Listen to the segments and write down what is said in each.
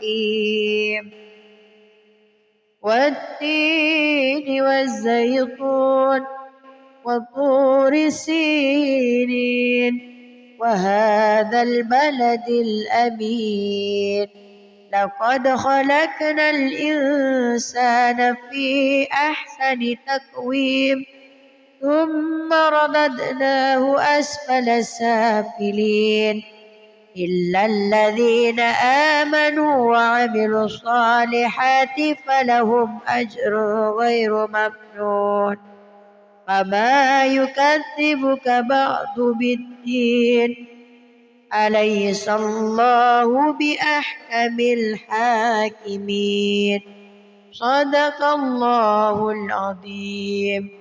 الرحيم والتين والزيتون وطور سينين وهذا البلد الأمين لقد خلقنا الإنسان في أحسن تقويم ثم رددناه أسفل سافلين إلا الذين آمنوا وعملوا الصالحات فلهم أجر غير ممنون فما يكذبك بعد بالدين أليس الله بأحكم الحاكمين صدق الله العظيم.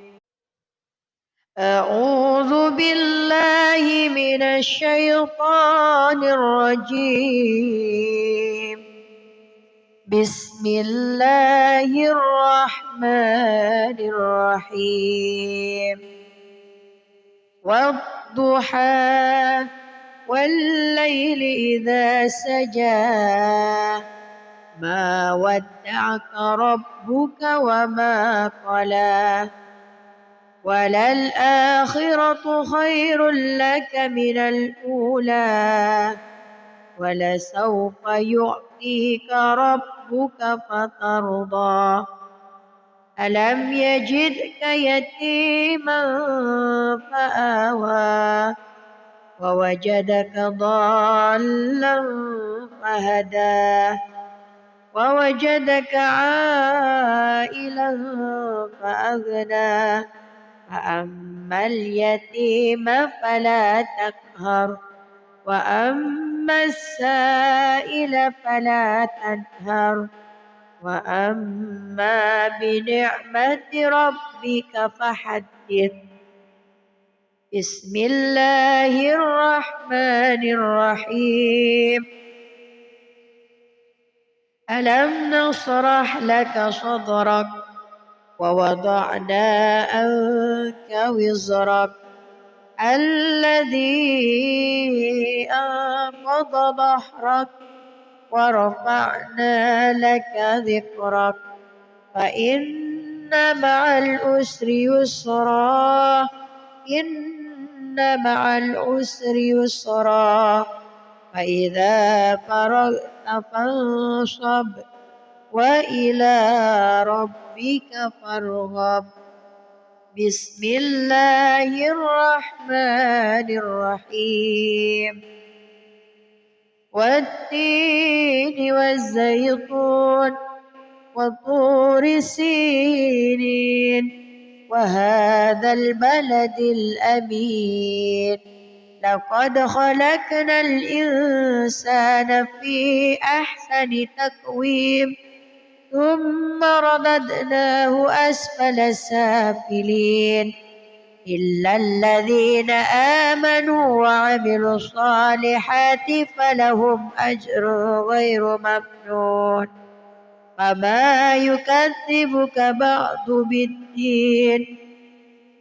أعوذ بالله من الشيطان الرجيم بسم الله الرحمن الرحيم والضحى والليل إذا سجى ما ودعك ربك وما قلى وللآخرة خير لك من الأولى ولسوف يعطيك ربك فترضى ألم يجدك يتيما فآوى ووجدك ضالا فهدى ووجدك عائلا فأغنى فأما اليتيم فلا تقهر وأما السائل فلا تنهر وأما بنعمة ربك فحدث. بسم الله الرحمن الرحيم ألم نشرح لك صدرك ووضعنا عنك وزرك الذي أنقض ظهرك ورفعنا لك ذكرك فإن مع العسر يسرا إن مع العسر يسرا فإذا فرغت فانصب وإلى ربك فارغب. بسم الله الرحمن الرحيم والتين والزيتون وطور سينين وهذا البلد الأمين لقد خلقنا الإنسان في أحسن تقويم ثم رددناه أسفل سافلين إلا الذين آمنوا وعملوا الصالحات فلهم أجر غير ممنون فما يكذبك بعد بالدين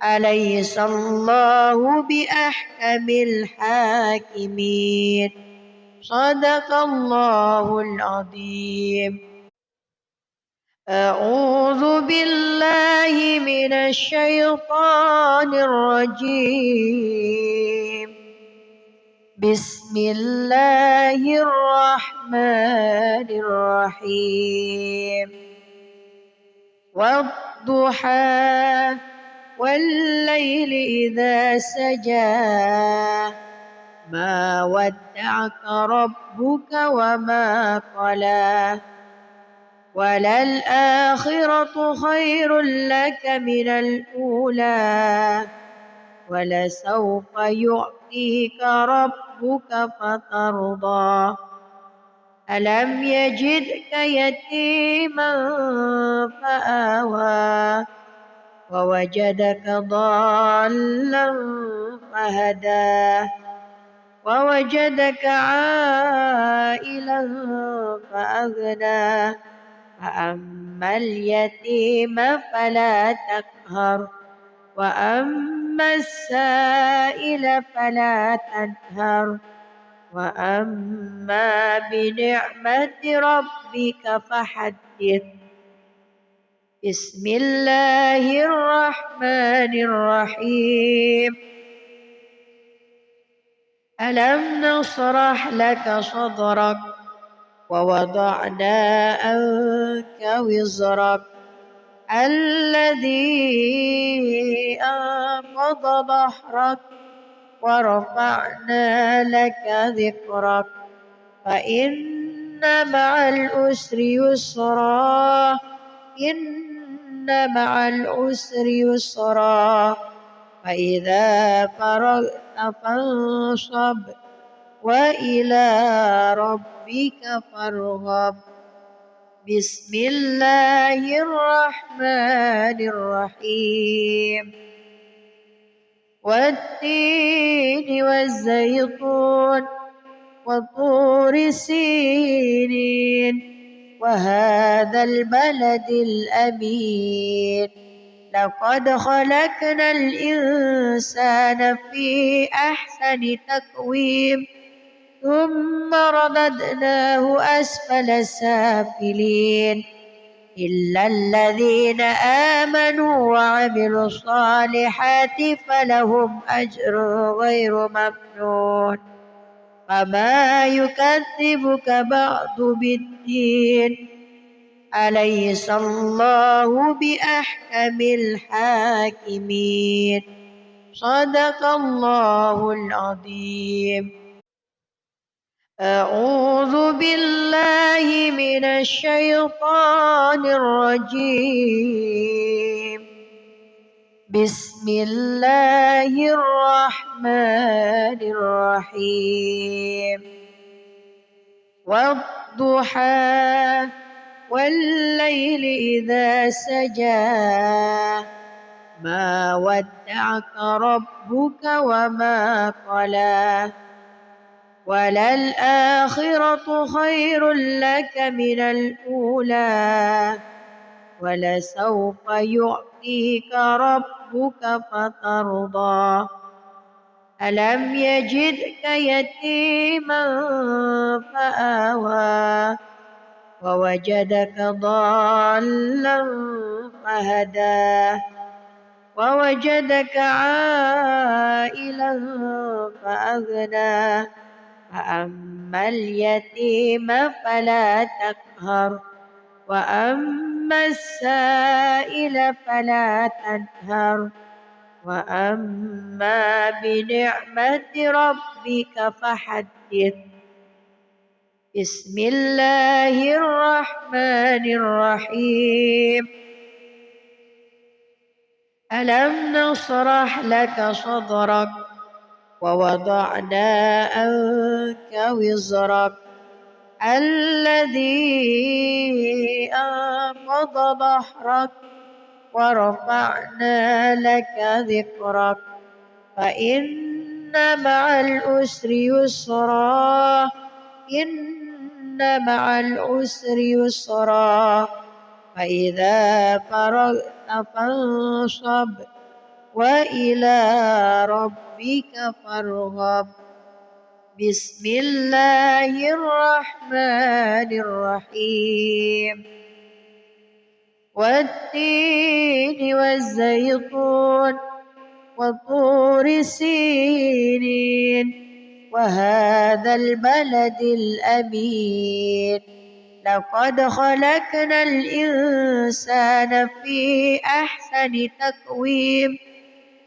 أليس الله بأحكم الحاكمين صدق الله العظيم. أعوذ بالله من الشيطان الرجيم بسم الله الرحمن الرحيم والضحى والليل إذا سجى ما ودعك ربك وما قلى وللآخرة خير لك من الأولى ولسوف يعطيك ربك فترضى ألم يجدك يتيما فآوى ووجدك ضالا فهدى ووجدك عائلا فأغنى فأما اليتيم فلا تقهر وأما السائل فلا تنهر وأما بنعمة ربك فحدث. بسم الله الرحمن الرحيم. ألم نشرح لك صدرك ووضعنا عنك وزرك الذي أنقض ظهرك ورفعنا لك ذكرك فإن مع العسر يسرا إن مع العسر يسرا فإذا فرغت فانصب وإلى ربك فارغب. بسم الله الرحمن الرحيم. والتين والزيتون وطور سينين وهذا البلد الأمين لقد خلقنا الإنسان في أحسن تقويم ثم رددناه أسفل سافلين إلا الذين آمنوا وعملوا الصالحات فلهم أجر غير ممنون. فما يكذبك بعد بالدين أليس الله بأحكم الحاكمين. صدق الله العظيم. أعوذ بالله من الشيطان الرجيم. بسم الله الرحمن الرحيم. والضحى والليل إذا سجى ما ودعك ربك وما قلى وللآخرة خير لك من الأولى ولسوف يعطيك ربك فترضى. ألم يجدك يتيما فآوى ووجدك ضالا فهدى ووجدك عائلا فأغنى فأما اليتيم فلا تقهر وأما السائل فلا تنهر وأما بنعمة ربك فحدث. بسم الله الرحمن الرحيم. ألم نشرح لك صدرك ووضعنا عنك وزرك الذي أنقض ظهرك ورفعنا لك ذكرك فإن مع العسر يسرا إن مع العسر يسرا فإذا فرغت فانصب وإلى ربك فارغب. بسم الله الرحمن الرحيم. والتين والزيتون وطور سينين وهذا البلد الأمين لقد خلقنا الإنسان في أحسن تقويم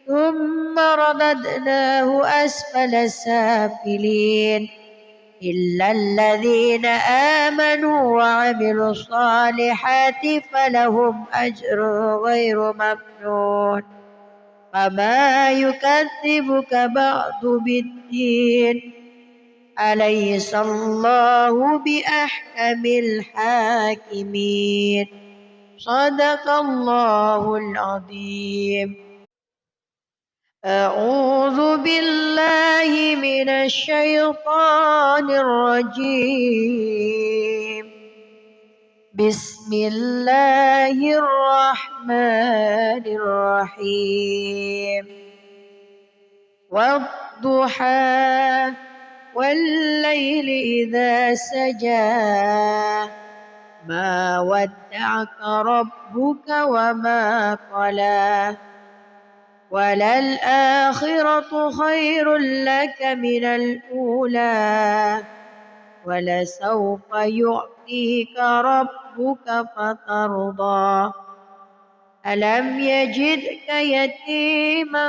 ثم رددناه أسفل سافلين إلا الذين آمنوا وعملوا الصالحات فلهم أجر غير ممنون. فما يكذبك بعد بالدين أليس الله بأحكم الحاكمين. صدق الله العظيم. أعوذ بالله من الشيطان الرجيم. بسم الله الرحمن الرحيم. والضحى والليل إذا سجى ما ودعك ربك وما قلى وللآخرة خير لك من الأولى ولسوف يعطيك ربك فترضى ألم يجدك يتيما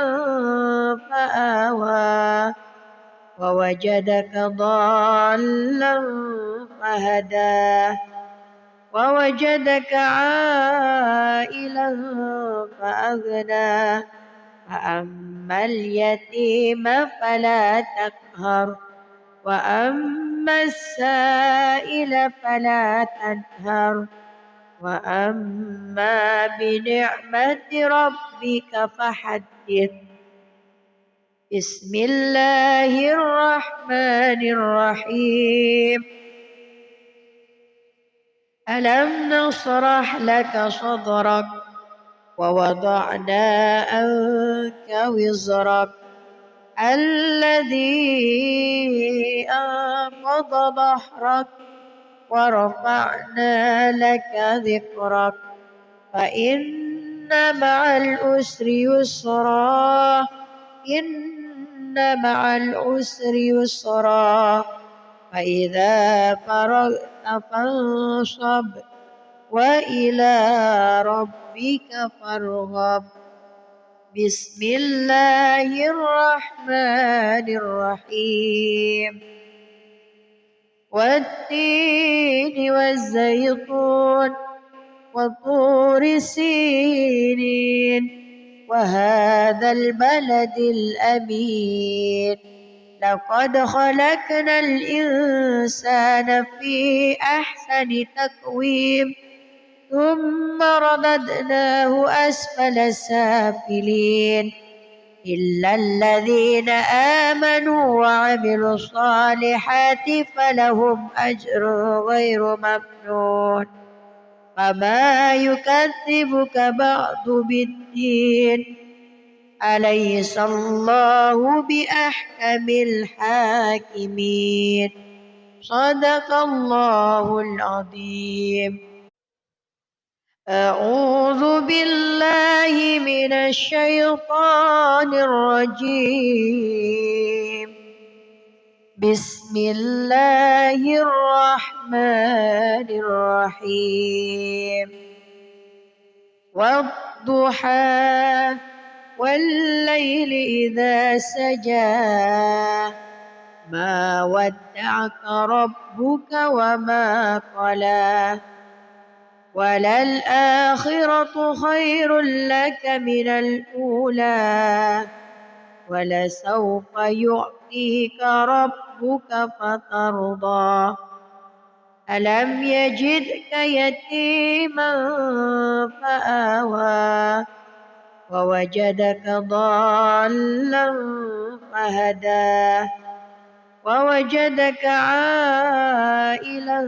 فآوى ووجدك ضالا فهدى ووجدك عائلا فأغنى فأما اليتيم فلا تقهر وأما السائل فلا تنهر وأما بنعمة ربك فحدث بسم الله الرحمن الرحيم ألم نشرح لك صدرك ووضعنا عنك وزرك الذي أنقض ظهرك ورفعنا لك ذكرك فإن مع العسر يسرا إن مع العسر يسرا فإذا فرغت فانصب وإلى ربك فارغب بسم الله الرحمن الرحيم والتين والزيتون وطور سينين وهذا البلد الأمين لقد خلقنا الإنسان في أحسن تقويم ثم رددناه أسفل سافلين إلا الذين آمنوا وعملوا الصالحات فلهم أجر غير ممنون فما يكذبك بعد بالدين أليس الله بأحكم الحاكمين صدق الله العظيم أعوذ بالله من الشيطان الرجيم بسم الله الرحمن الرحيم والضحى والليل إذا سجى ما ودعك ربك وما قلى وللآخرة خير لك من الأولى ولسوف يعطيك ربك فترضى ألم يجدك يتيما فآوى ووجدك ضالا فهدى ووجدك عائلا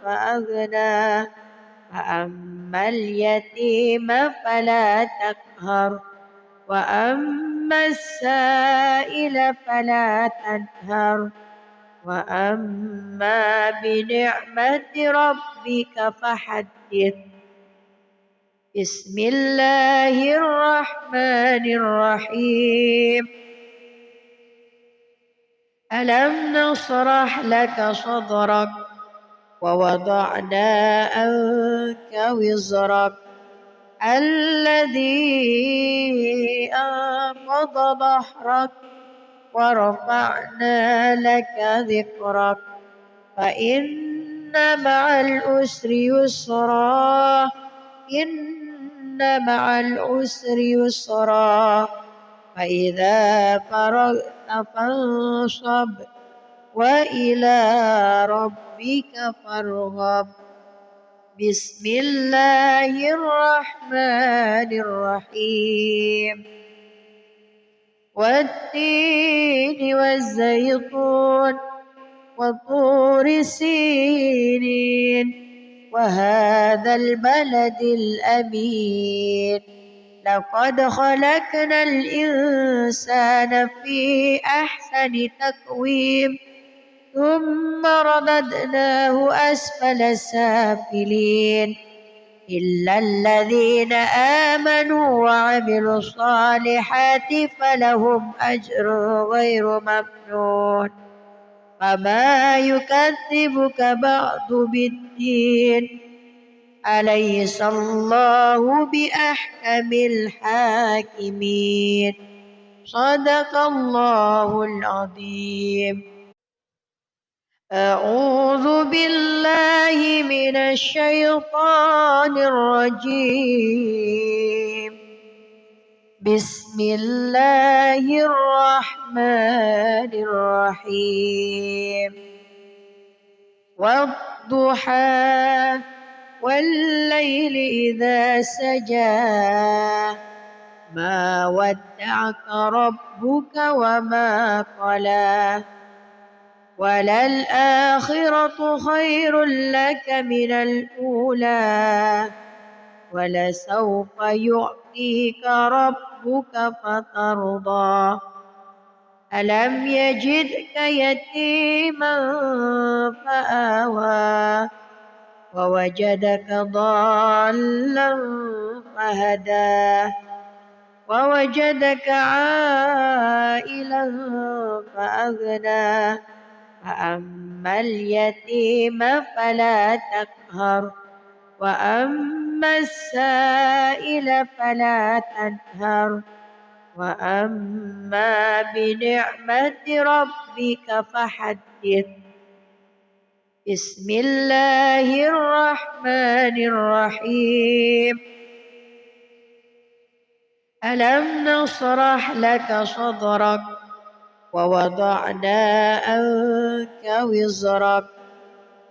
فأغنى فأما اليتيم فلا تقهر وأما السائل فلا تنهر وأما بنعمة ربك فحدث بسم الله الرحمن الرحيم ألم نشرح لك صدرك ووضعنا عنك وزرك الذي أنقض ظهرك ورفعنا لك ذكرك فإن مع العسر يسرا إن مع العسر يسرا فإذا فرغت فانصب وإلى ربك فارغب بسم الله الرحمن الرحيم والتين والزيتون وطور سينين وهذا البلد الأمين لقد خلقنا الإنسان في أحسن تقويم ثم رددناه أسفل سافلين إلا الذين آمنوا وعملوا الصالحات فلهم أجر غير ممنون فما يكذبك بعد بالدين أليس الله بأحكم الحاكمين صدق الله العظيم. أعوذ بالله من الشيطان الرجيم. بسم الله الرحمن الرحيم. والضحى والليل إذا سجى ما ودعك ربك وما قلى وللآخرة خير لك من الأولى ولسوف يعطيك ربك فترضى ألم يجدك يتيما فآوى ووجدك ضالا فهدى ووجدك عائلا فأغنى فأما اليتيم فلا تقهر وأما السائل فلا تنهر وأما بنعمة ربك فحدث. بسم الله الرحمن الرحيم. ألم نشرح لك صدرك ووضعنا عنك وزرك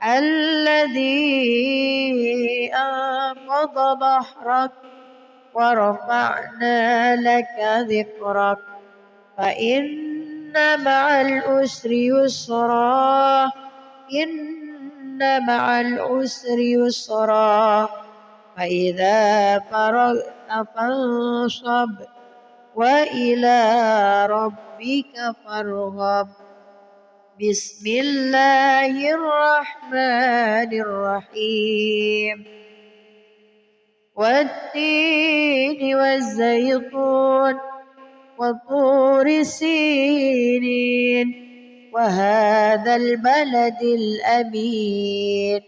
الذي أنقض ظهرك ورفعنا لك ذكرك فإن مع العسر يسرا إن مع العسر يسرا فإذا فرغت فانصب وإلى ربك فارغب. بسم الله الرحمن الرحيم. والتين والزيتون وطور سينين وهذا البلد الأمين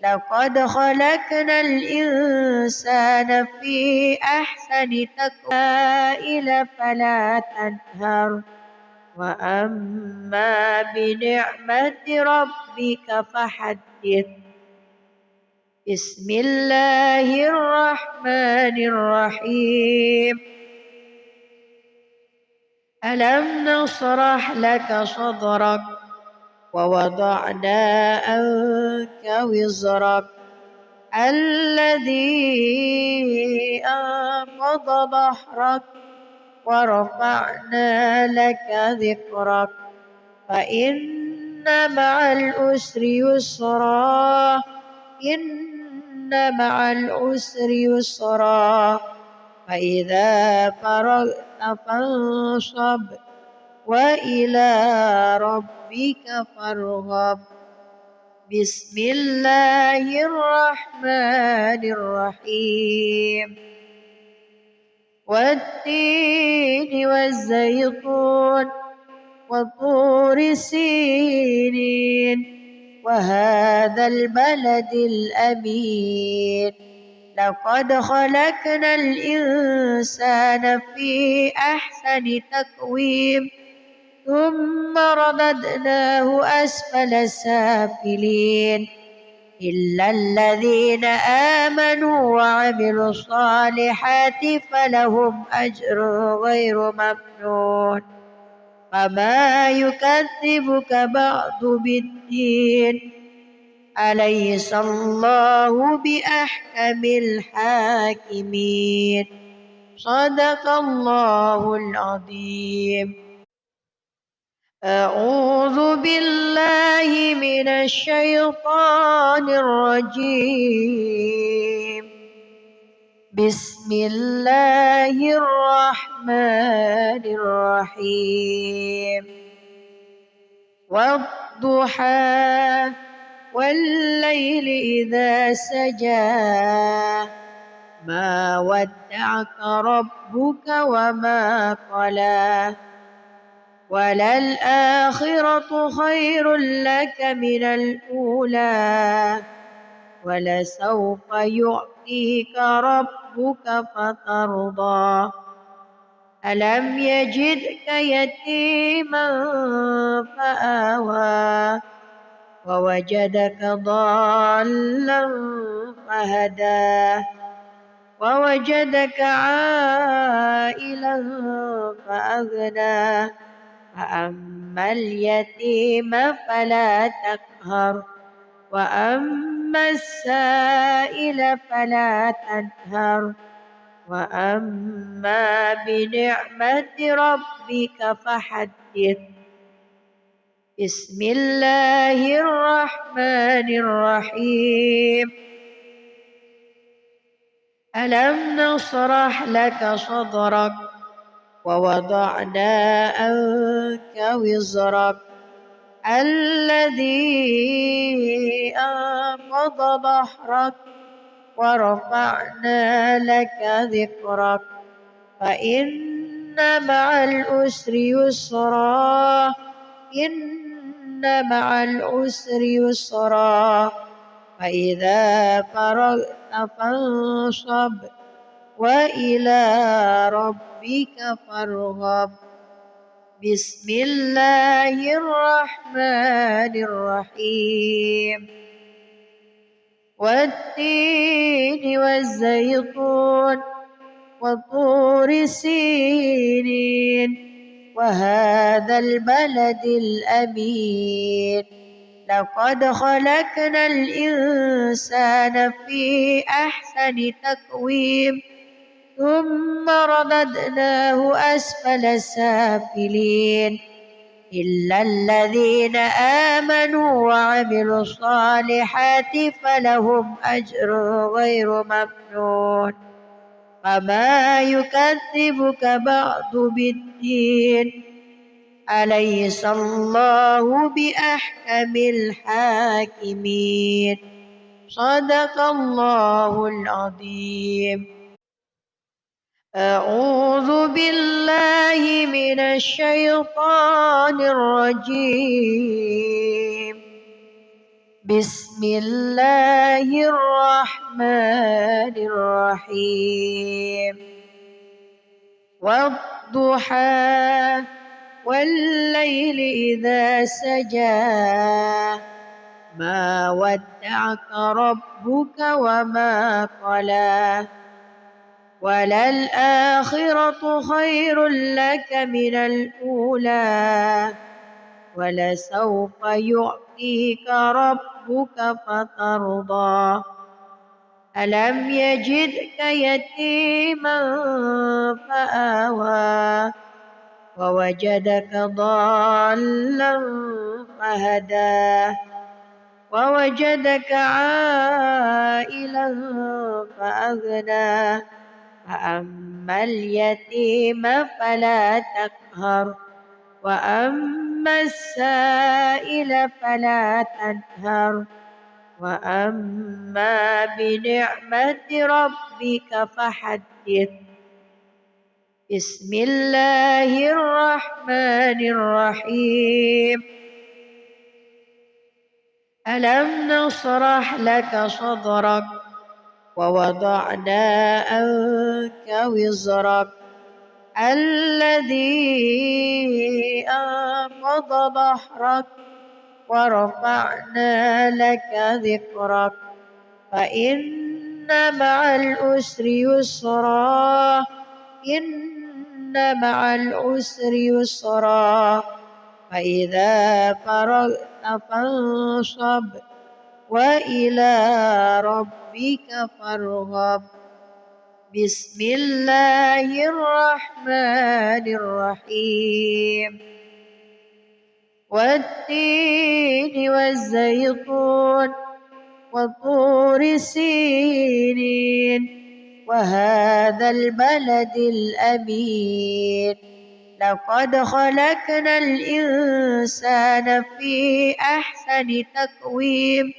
لقد خلقنا الإنسان في أحسن تقويم فلا تنهر وأما بنعمة ربك فحدث. بسم الله الرحمن الرحيم. ألم نشرح لك صدرك ووضعنا عنك وزرك الذي أنقض ظهرك ورفعنا لك ذكرك فإن مع العسر يسرا إن مع العسر يسرا فإذا فرغت فانصب وإلى ربك فارغب. بسم الله الرحمن الرحيم. والتين والزيتون وطور سينين وهذا البلد الأمين لقد خلقنا الإنسان في أحسن تقويم ثم رددناه أسفل سافلين إلا الذين آمنوا وعملوا الصالحات فلهم أجر غير ممنون فما يكذبك بعد بالدين أليس الله بأحكم الحاكمين صدق الله العظيم. أعوذ بالله من الشيطان الرجيم. بسم الله الرحمن الرحيم والضحى والليل إذا سجى ما ودعك ربك وما قلى وللآخرة خير لك من الأولى ولسوف يعطيك ربك فترضى ألم يجدك يتيما فآوى ووجدك ضالا فهدى ووجدك عائلا فأغنى فأما اليتيم فلا تقهر وأما السائل فلا تنهر وأما بنعمة ربك فحدث بسم الله الرحمن الرحيم ألم نشرح لك صدرك ووضعنا عنك وزرك الذي أنقض ظهرك ورفعنا لك ذكرك فإن مع العسر يسرا إن مع العسر يسرا فإذا فرغت فانصب وإلى ربك فارغب بسم الله الرحمن الرحيم والتين والزيتون وطور سينين وهذا البلد الأمين لقد خلقنا الإنسان في أحسن تقويم ثم رددناه أسفل سافلين إلا الذين آمنوا وعملوا الصالحات فلهم أجر غير ممنون فما يكذبك بعد بالدين أليس الله بأحكم الحاكمين صدق الله العظيم أعوذ بالله من الشيطان الرجيم بسم الله الرحمن الرحيم والضحى والليل إذا سجى ما ودعك ربك وما قلى وللآخرة خير لك من الأولى ولسوف يعطيك ربك فترضى ألم يجدك يتيما فآوى ووجدك ضالا فهدى ووجدك عائلا فأغنى فأما اليتيم فلا تقهر وأما السائل فلا تنهر وأما بنعمة ربك فحدث بسم الله الرحمن الرحيم ألم نشرح لك صدرك ووضعنا عنك وزرك الذي أنقض ظهرك ورفعنا لك ذكرك فإن مع العسر يسرا إن مع العسر يسرا فإذا فرغت فانصب وإلى ربك فارغب بسم الله الرحمن الرحيم والتين والزيتون وطور سينين وهذا البلد الأمين لقد خلقنا الإنسان في أحسن تقويم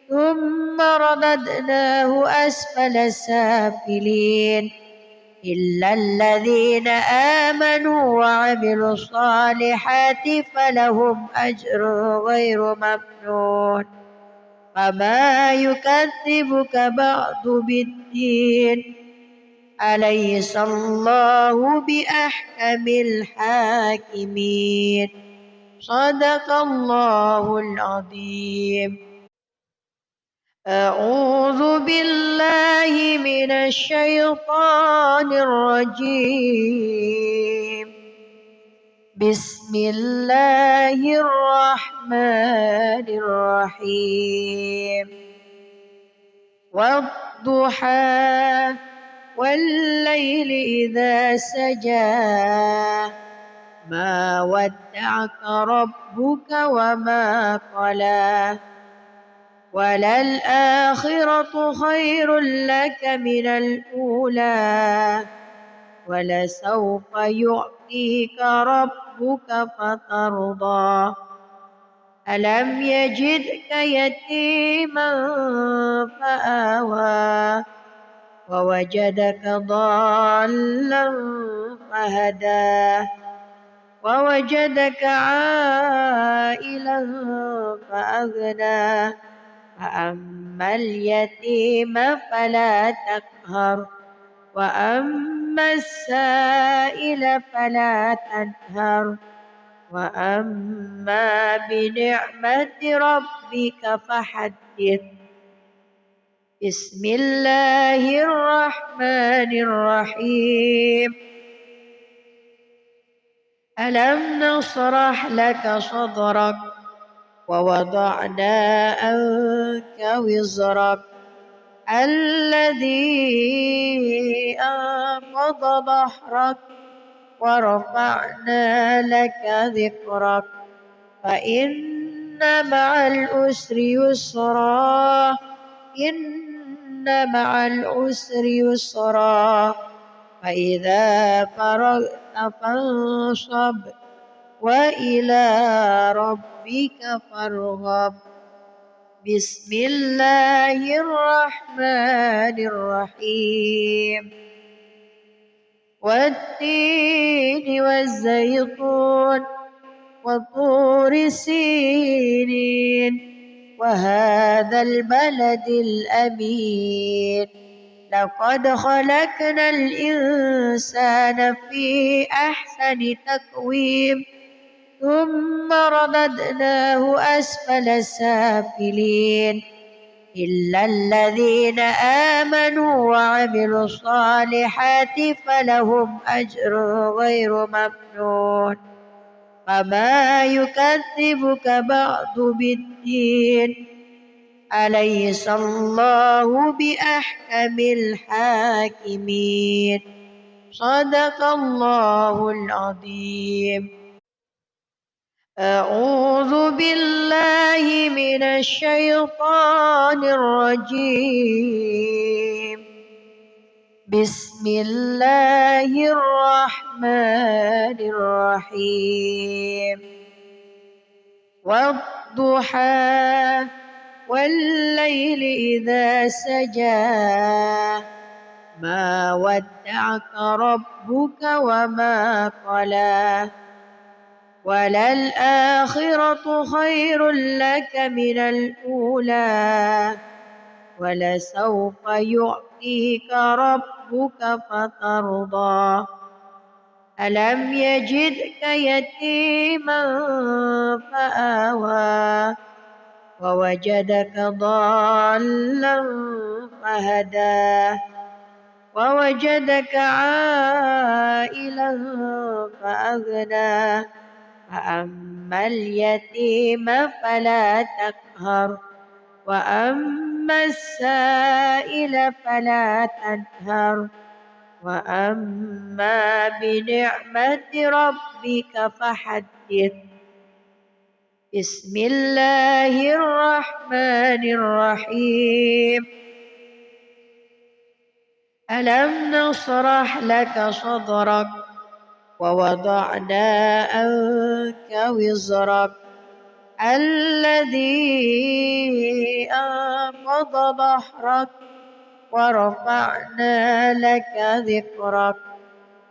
ثم رددناه أسفل سافلين إلا الذين آمنوا وعملوا الصالحات فلهم أجر غير ممنون فما يكذبك بعد بالدين أليس الله بأحكم الحاكمين صدق الله العظيم. أعوذ بالله من الشيطان الرجيم. بسم الله الرحمن الرحيم. والضحى والليل إذا سجى ما ودعك ربك وما قلى وللآخرة خير لك من الأولى ولسوف يعطيك ربك فترضى ألم يجدك يتيما فآوى ووجدك ضالا فهدى ووجدك عائلا فأغنى فأما اليتيم فلا تقهر وأما السائل فلا تنهر وأما بنعمة ربك فحدث. بسم الله الرحمن الرحيم. ألم نشرح لك صدرك ووضعنا عنك وزرك الذي أنقض ظهرك ورفعنا لك ذكرك فإن مع العسر يسرا إن مع العسر يسرا فإذا فرغت فانصب وإلى ربك فارغب. بسم الله الرحمن الرحيم. والتين والزيتون وطور سينين وهذا البلد الأمين لقد خلقنا الإنسان في أحسن تقويم ثم رددناه أسفل سافلين إلا الذين آمنوا وعملوا الصالحات فلهم أجر غير ممنون فما يكذبك بعد بالدين أليس الله بأحكم الحاكمين صدق الله العظيم. أعوذ بالله من الشيطان الرجيم. بسم الله الرحمن الرحيم. والضحى والليل إذا سجى ما ودعك ربك وما قلى وللآخرة خير لك من الأولى ولسوف يعطيك ربك فترضى ألم يجدك يتيما فآوى ووجدك ضالا فهدى ووجدك عائلا فأغنى فأما اليتيم فلا تقهر وأما السائل فلا تنهر وأما بنعمة ربك فحدث. بسم الله الرحمن الرحيم. ألم نشرح لك صدرك ووضعنا عنك وزرك الذي أنقض ظهرك ورفعنا لك ذكرك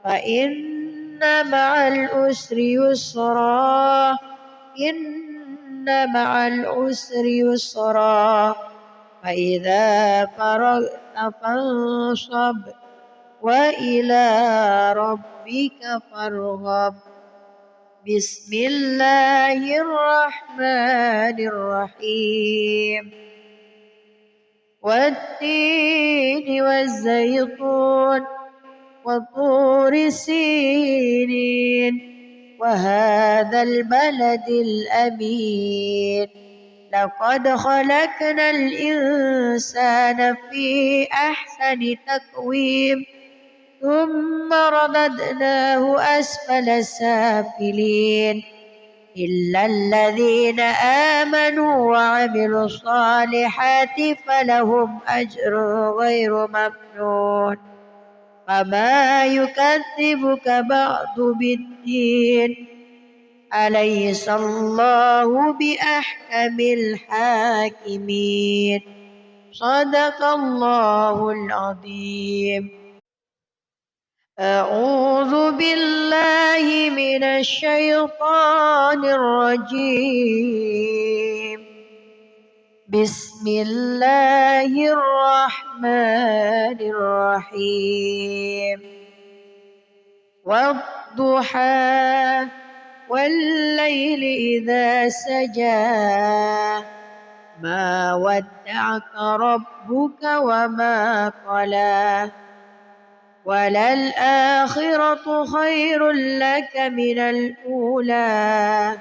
فإن مع العسر يسرا إن مع العسر يسرا فإذا فرغت فانصب وإلى ربك فارغب بسم الله الرحمن الرحيم والتين والزيتون وطور سينين وهذا البلد الأمين لقد خلقنا الإنسان في أحسن تقويم ثم رددناه أسفل سافلين إلا الذين آمنوا وعملوا الصالحات فلهم أجر غير ممنون فما يكذبك بعد بالدين أليس الله بأحكم الحاكمين صدق الله العظيم. أعوذ بالله من الشيطان الرجيم بسم الله الرحمن الرحيم والضحى والليل إذا سجى ما ودعك ربك وما قلى وللآخرة خير لك من الأولى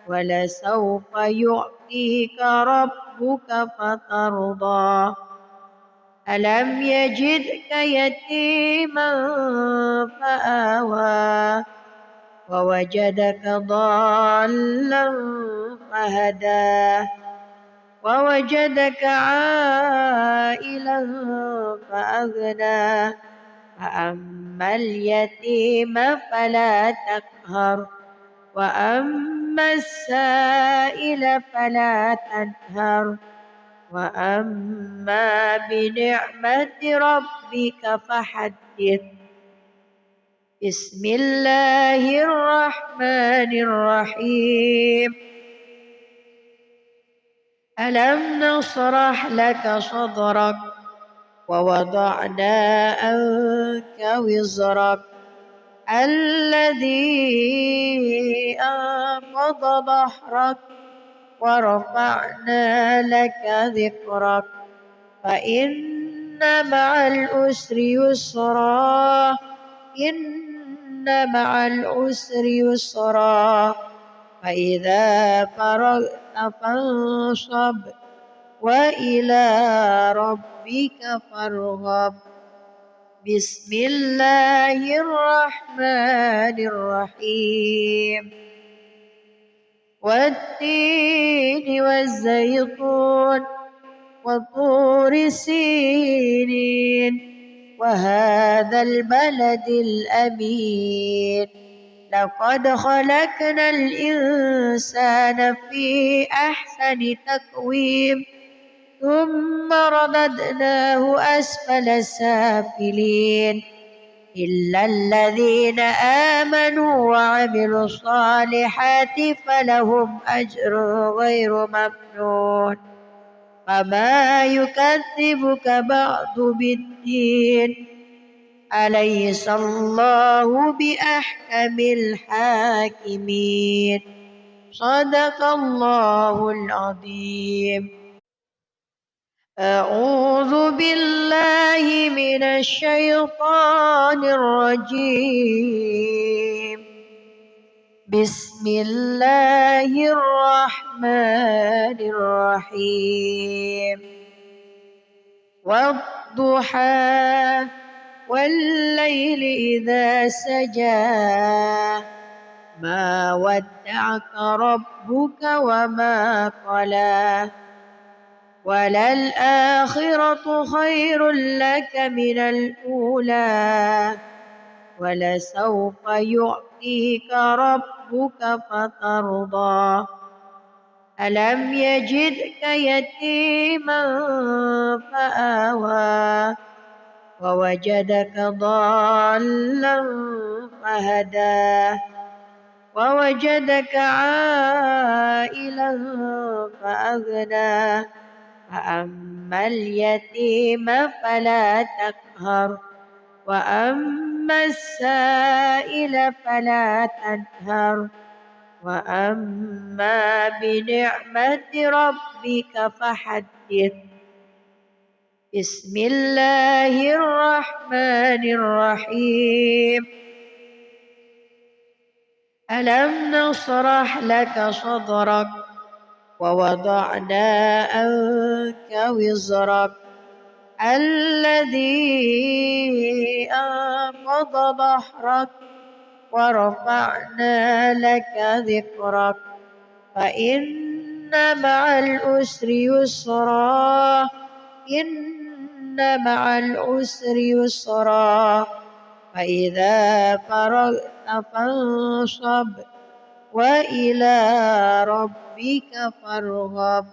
ولسوف يعطيك ربك فترضى ألم يجدك يتيما فآوى ووجدك ضالا فهدى ووجدك عائلا فأغنى فأما اليتيم فلا تقهر وأما السائل فلا تنهر وأما بنعمة ربك فحدث بسم الله الرحمن الرحيم ألم نشرح لك صدرك ووضعنا عنك وزرك الذي أنقض ظهرك ورفعنا لك ذكرك فإن مع العسر يسرا إن مع العسر يسرا فإذا فرغت فانصب وإلى ربك فارغب بسم الله الرحمن الرحيم والتين والزيتون وطور سينين وهذا البلد الأمين لقد خلقنا الإنسان في أحسن تقويم ثم رددناه أسفل سافلين إلا الذين آمنوا وعملوا الصالحات فلهم أجر غير ممنون فما يكذبك بعد بالدين أليس الله بأحكم الحاكمين صدق الله العظيم. أعوذ بالله من الشيطان الرجيم بسم الله الرحمن الرحيم والضحى والليل إذا سجى ما ودعك ربك وما قلى وللآخرة خير لك من الأولى ولسوف يعطيك ربك فترضى ألم يجدك يتيما فآوى ووجدك ضالا فهدى ووجدك عائلا فأغنى فأما اليتيم فلا تقهر وأما السائل فلا تنهر وأما بنعمة ربك فحدث بسم الله الرحمن الرحيم ألم نشرح لك صدرك ووضعنا عنك وزرك الذي أنقض ظهرك ورفعنا لك ذكرك فإن مع العسر يسرا إن مع العسر يسرا فإذا فرغت فانصب وإلى ربك فارغب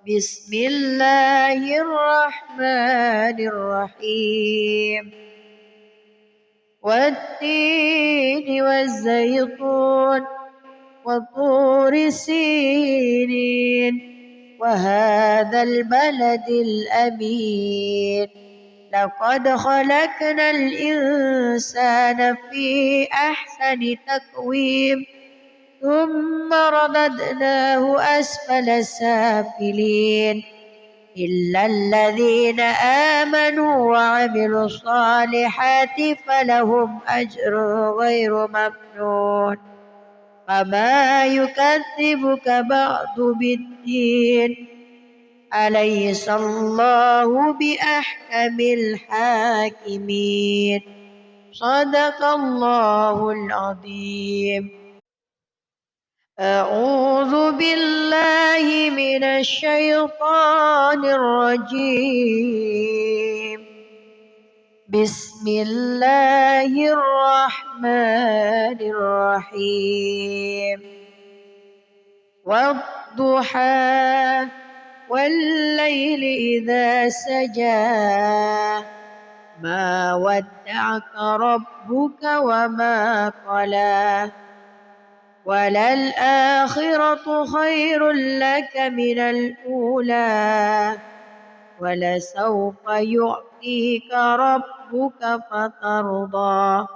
بسم الله الرحمن الرحيم والتين والزيتون وطور سينين وهذا البلد الأمين لقد خلقنا الإنسان في أحسن تقويم ثم رددناه أسفل سافلين إلا الذين آمنوا وعملوا الصالحات فلهم أجر غير ممنون فما يكذبك بعد بالدين أليس الله بأحكم الحاكمين صدق الله العظيم أعوذ بالله من الشيطان الرجيم بسم الله الرحمن الرحيم والضحى والليل إذا سجى ما ودعك ربك وما قلى وللآخرة خير لك من الأولى ولسوف يعطيك ربك فترضى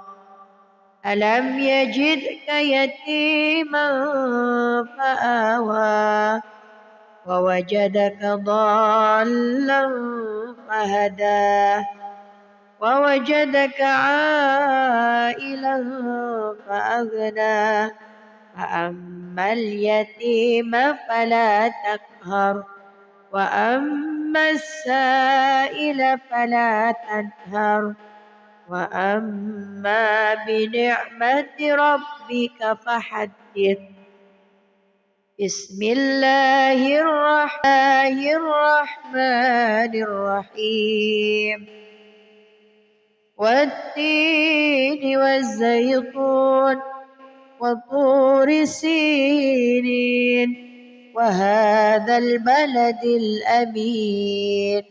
ألم يجدك يتيما فآوى ووجدك ضالا فهدى ووجدك عائلا فأغنى فأما اليتيم فلا تقهر وأما السائل فلا تنهر وأما بنعمة ربك فحدث بسم الله الرحمن الرحيم والتين والزيتون وطور سينين وهذا البلد الأمين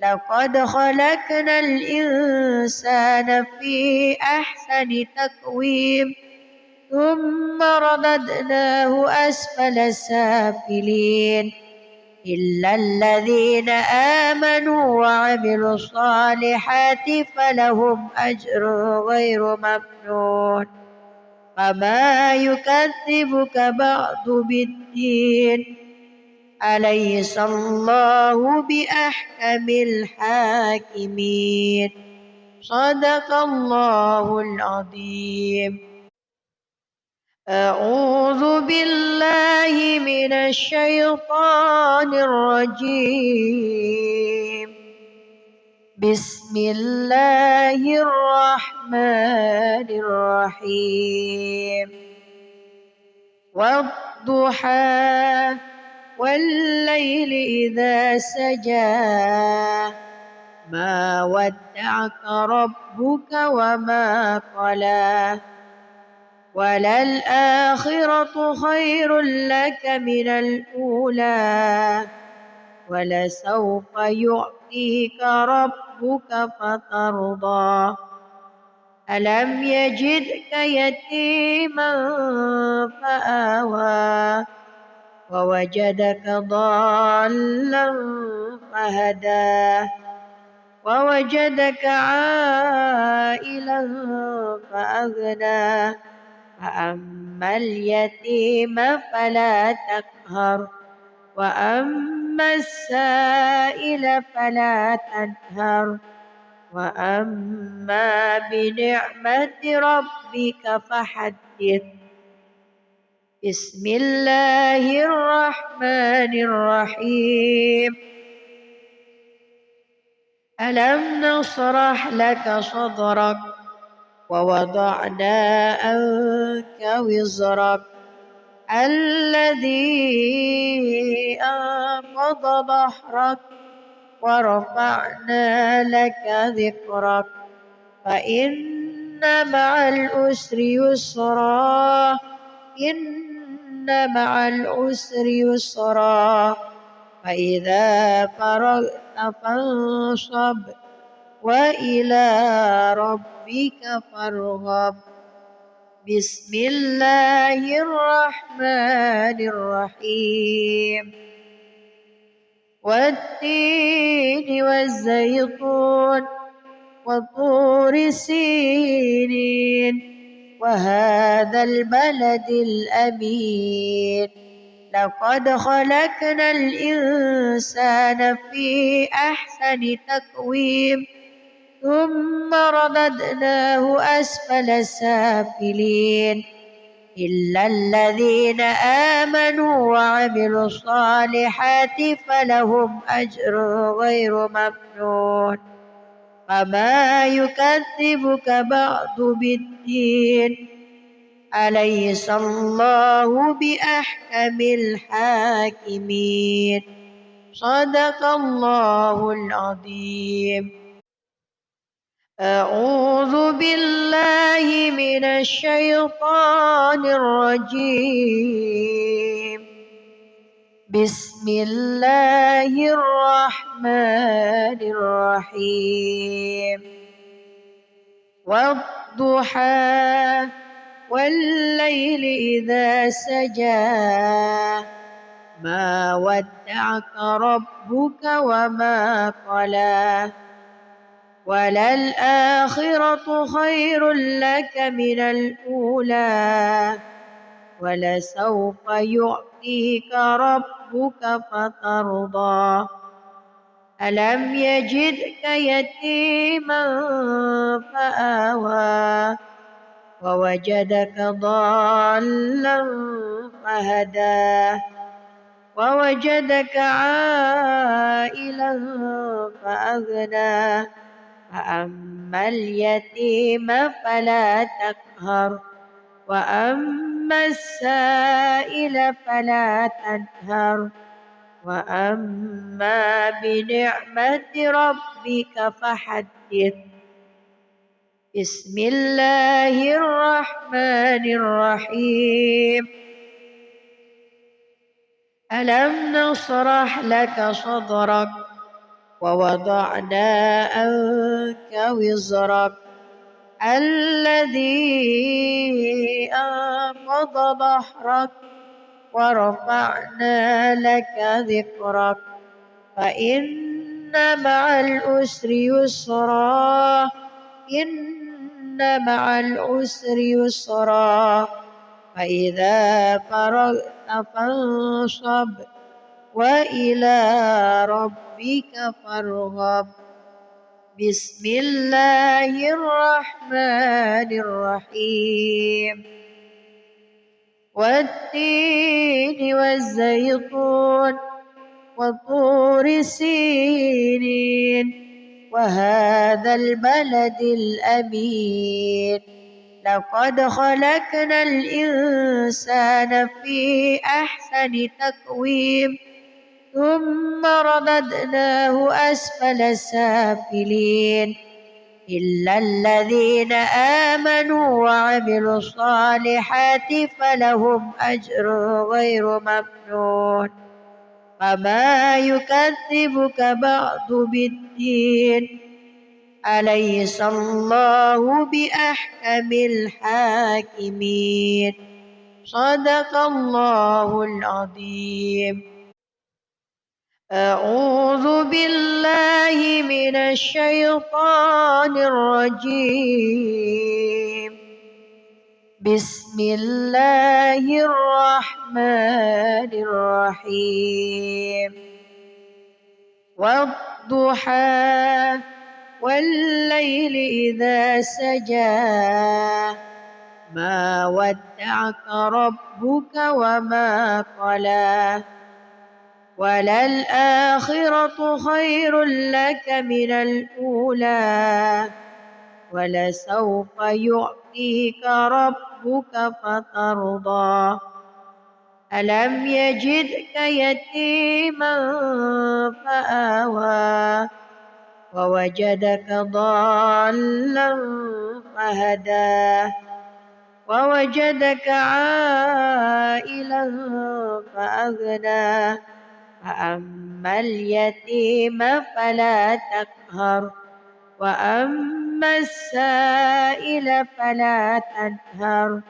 لقد خلقنا الإنسان في أحسن تقويم ثم رددناه أسفل سافلين إلا الذين آمنوا وعملوا الصالحات فلهم أجر غير ممنون فما يكذبك بعد بالدين أليس الله بأحكم الحاكمين صدق الله العظيم أعوذ بالله من الشيطان الرجيم بسم الله الرحمن الرحيم والضحى والليل إذا سجى ما ودعك ربك وما قلى وللآخرة خير لك من الأولى ولسوف يعطيك ربك فترضى ألم يجدك يتيما فآوى ووجدك ضالا فهدى ووجدك عائلا فأغنى فأما اليتيم فلا تقهر وأما السائل فلا تنهر وأما بنعمة ربك فحدث بسم الله الرحمن الرحيم ألم نشرح لك صدرك ووضعنا عنك وزرك الذي أنقض ظهرك ورفعنا لك ذكرك فإن مع العسر يسرا إن مع العسر يسرا فإذا فرغت فانصب وإلى ربك فارغب بسم الله الرحمن الرحيم والتين والزيتون وطور سينين وهذا البلد الأمين لقد خلقنا الإنسان في أحسن تقويم ثم رددناه أسفل سافلين إلا الذين آمنوا وعملوا الصالحات فلهم أجر غير ممنون فما يكذبك بعد بالدين أليس الله بأحكم الحاكمين صدق الله العظيم أعوذ بالله من الشيطان الرجيم بسم الله الرحمن الرحيم والضحى والليل إذا سجى ما ودعك ربك وما قلى وللآخرة خير لك من الأولى ولسوف يعطيك ربك فترضى ألم يجدك يتيما فآوى ووجدك ضالا فهدى ووجدك عائلا فأغنى فأما اليتيم فلا تقهر وأما السائل فلا تنهر وأما بنعمة ربك فحدث بسم الله الرحمن الرحيم ألم نشرح لك صدرك ووضعنا عنك وزرك الذي أنقض ظهرك ورفعنا لك ذكرك فإن مع العسر يسرا إن مع العسر يسرا فإذا فرغت فانصب وإلى ربك فارغب بسم الله الرحمن الرحيم والتين والزيتون وطور سينين وهذا البلد الأمين لقد خلقنا الإنسان في أحسن تقويم ثم رددناه أسفل سافلين إلا الذين آمنوا وعملوا الصالحات فلهم أجر غير ممنون فما يكذبك بعد بالدين أليس الله بأحكم الحاكمين صدق الله العظيم. أعوذ بالله من الشيطان الرجيم. بسم الله الرحمن الرحيم. والضحى والليل إذا سجى ما ودعك ربك وما قلى وللآخرة خير لك من الأولى ولسوف يعطيك ربك فترضى ألم يجدك يتيما فآوى ووجدك ضالا فهدى ووجدك عائلا فأغنى فأما اليتيم فلا تقهر وأما السائل فلا تنهر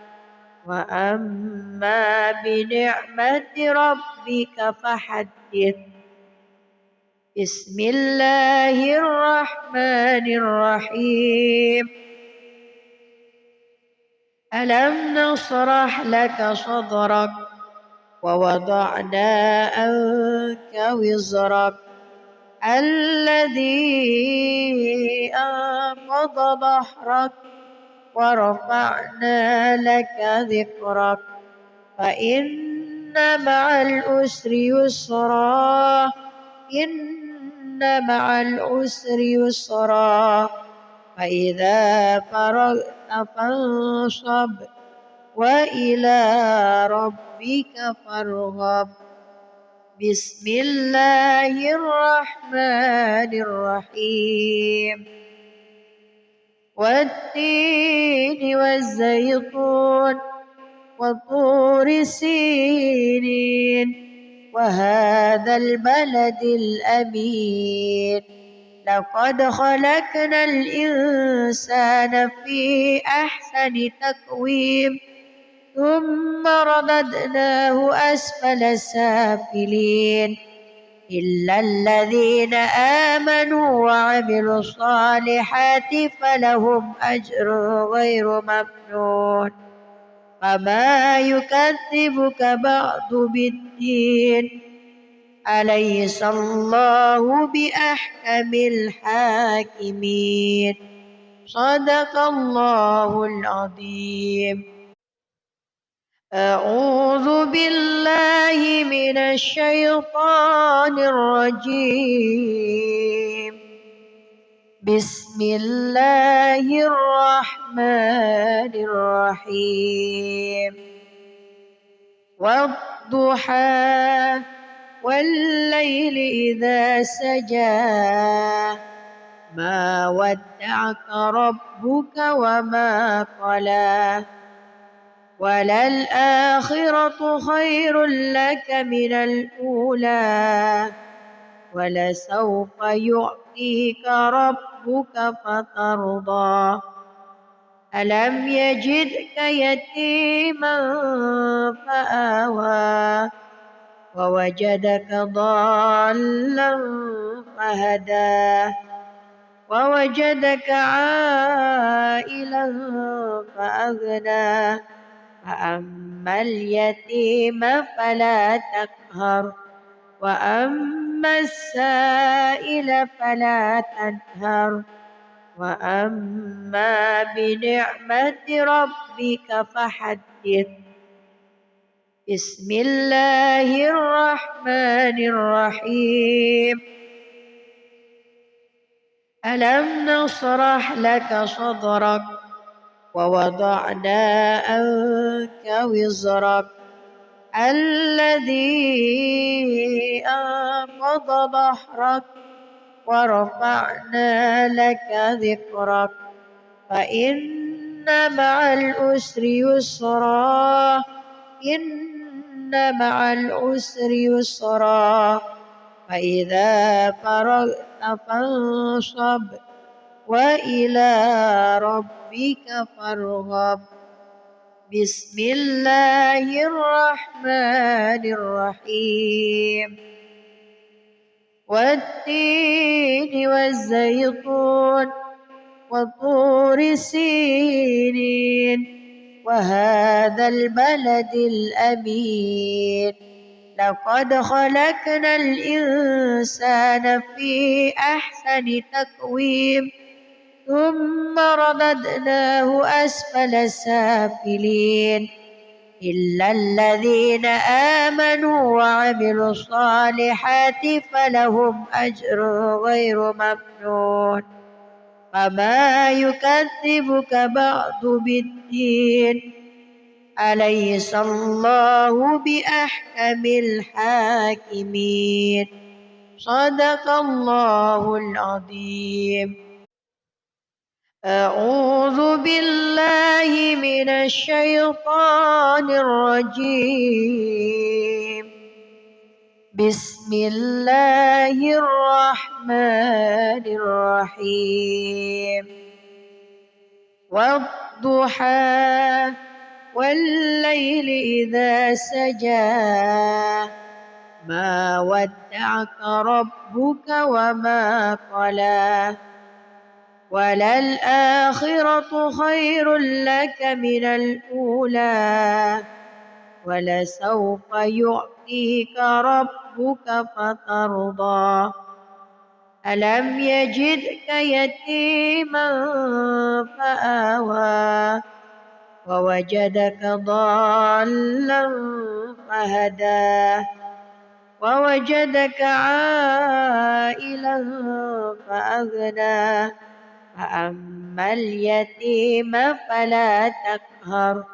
وأما بنعمة ربك فحدث. بسم الله الرحمن الرحيم. ألم نشرح لك صدرك ووضعنا عنك وزرك الذي أنقض ظهرك ورفعنا لك ذكرك فإن مع العسر يسرا إن مع العسر يسرا فإذا فرغت فانصب وإلى ربك فارغب. بسم الله الرحمن الرحيم. والتين والزيتون وطور سينين وهذا البلد الأمين لقد خلقنا الإنسان في أحسن تقويم ثم رددناه أسفل سافلين إلا الذين آمنوا وعملوا الصالحات فلهم أجر غير ممنون فما يكذبك بعد بالدين أليس الله بأحكم الحاكمين صدق الله العظيم. أعوذ بالله من الشيطان الرجيم. بسم الله الرحمن الرحيم. والضحى والليل إذا سجى ما ودعك ربك وما قلى وللآخرة خير لك من الأولى ولسوف يعطيك ربك فترضى ألم يجدك يتيما فآوى ووجدك ضالا فهدى ووجدك عائلا فأغنى فأما اليتيم فلا تقهر وأما السائل فلا تنهر وأما بنعمة ربك فحدث. بسم الله الرحمن الرحيم. ألم نشرح لك صدرك ووضعنا عنك وزرك الذي أنقض ظهرك ورفعنا لك ذكرك فإن مع العسر يسرا إن مع العسر يسرا فإذا فرغت فانصب وإلى ربك فارغب بسم الله الرحمن الرحيم والتين والزيتون وطور سينين وهذا البلد الأمين لقد خلقنا الإنسان في أحسن تقويم ثم رددناه أسفل سافلين إلا الذين آمنوا وعملوا الصالحات فلهم أجر غير ممنون فما يكذبك بعد بالدين أليس الله بأحكم الحاكمين صدق الله العظيم. أعوذ بالله من الشيطان الرجيم بسم الله الرحمن الرحيم والضحى والليل إذا سجى ما ودعك ربك وما قلى وللآخرة خير لك من الأولى ولسوف يعطيك ربك فترضى ألم يجدك يتيما فآوى ووجدك ضالا فهدى ووجدك عائلا فأغنى فأما اليتيم فلا تقهر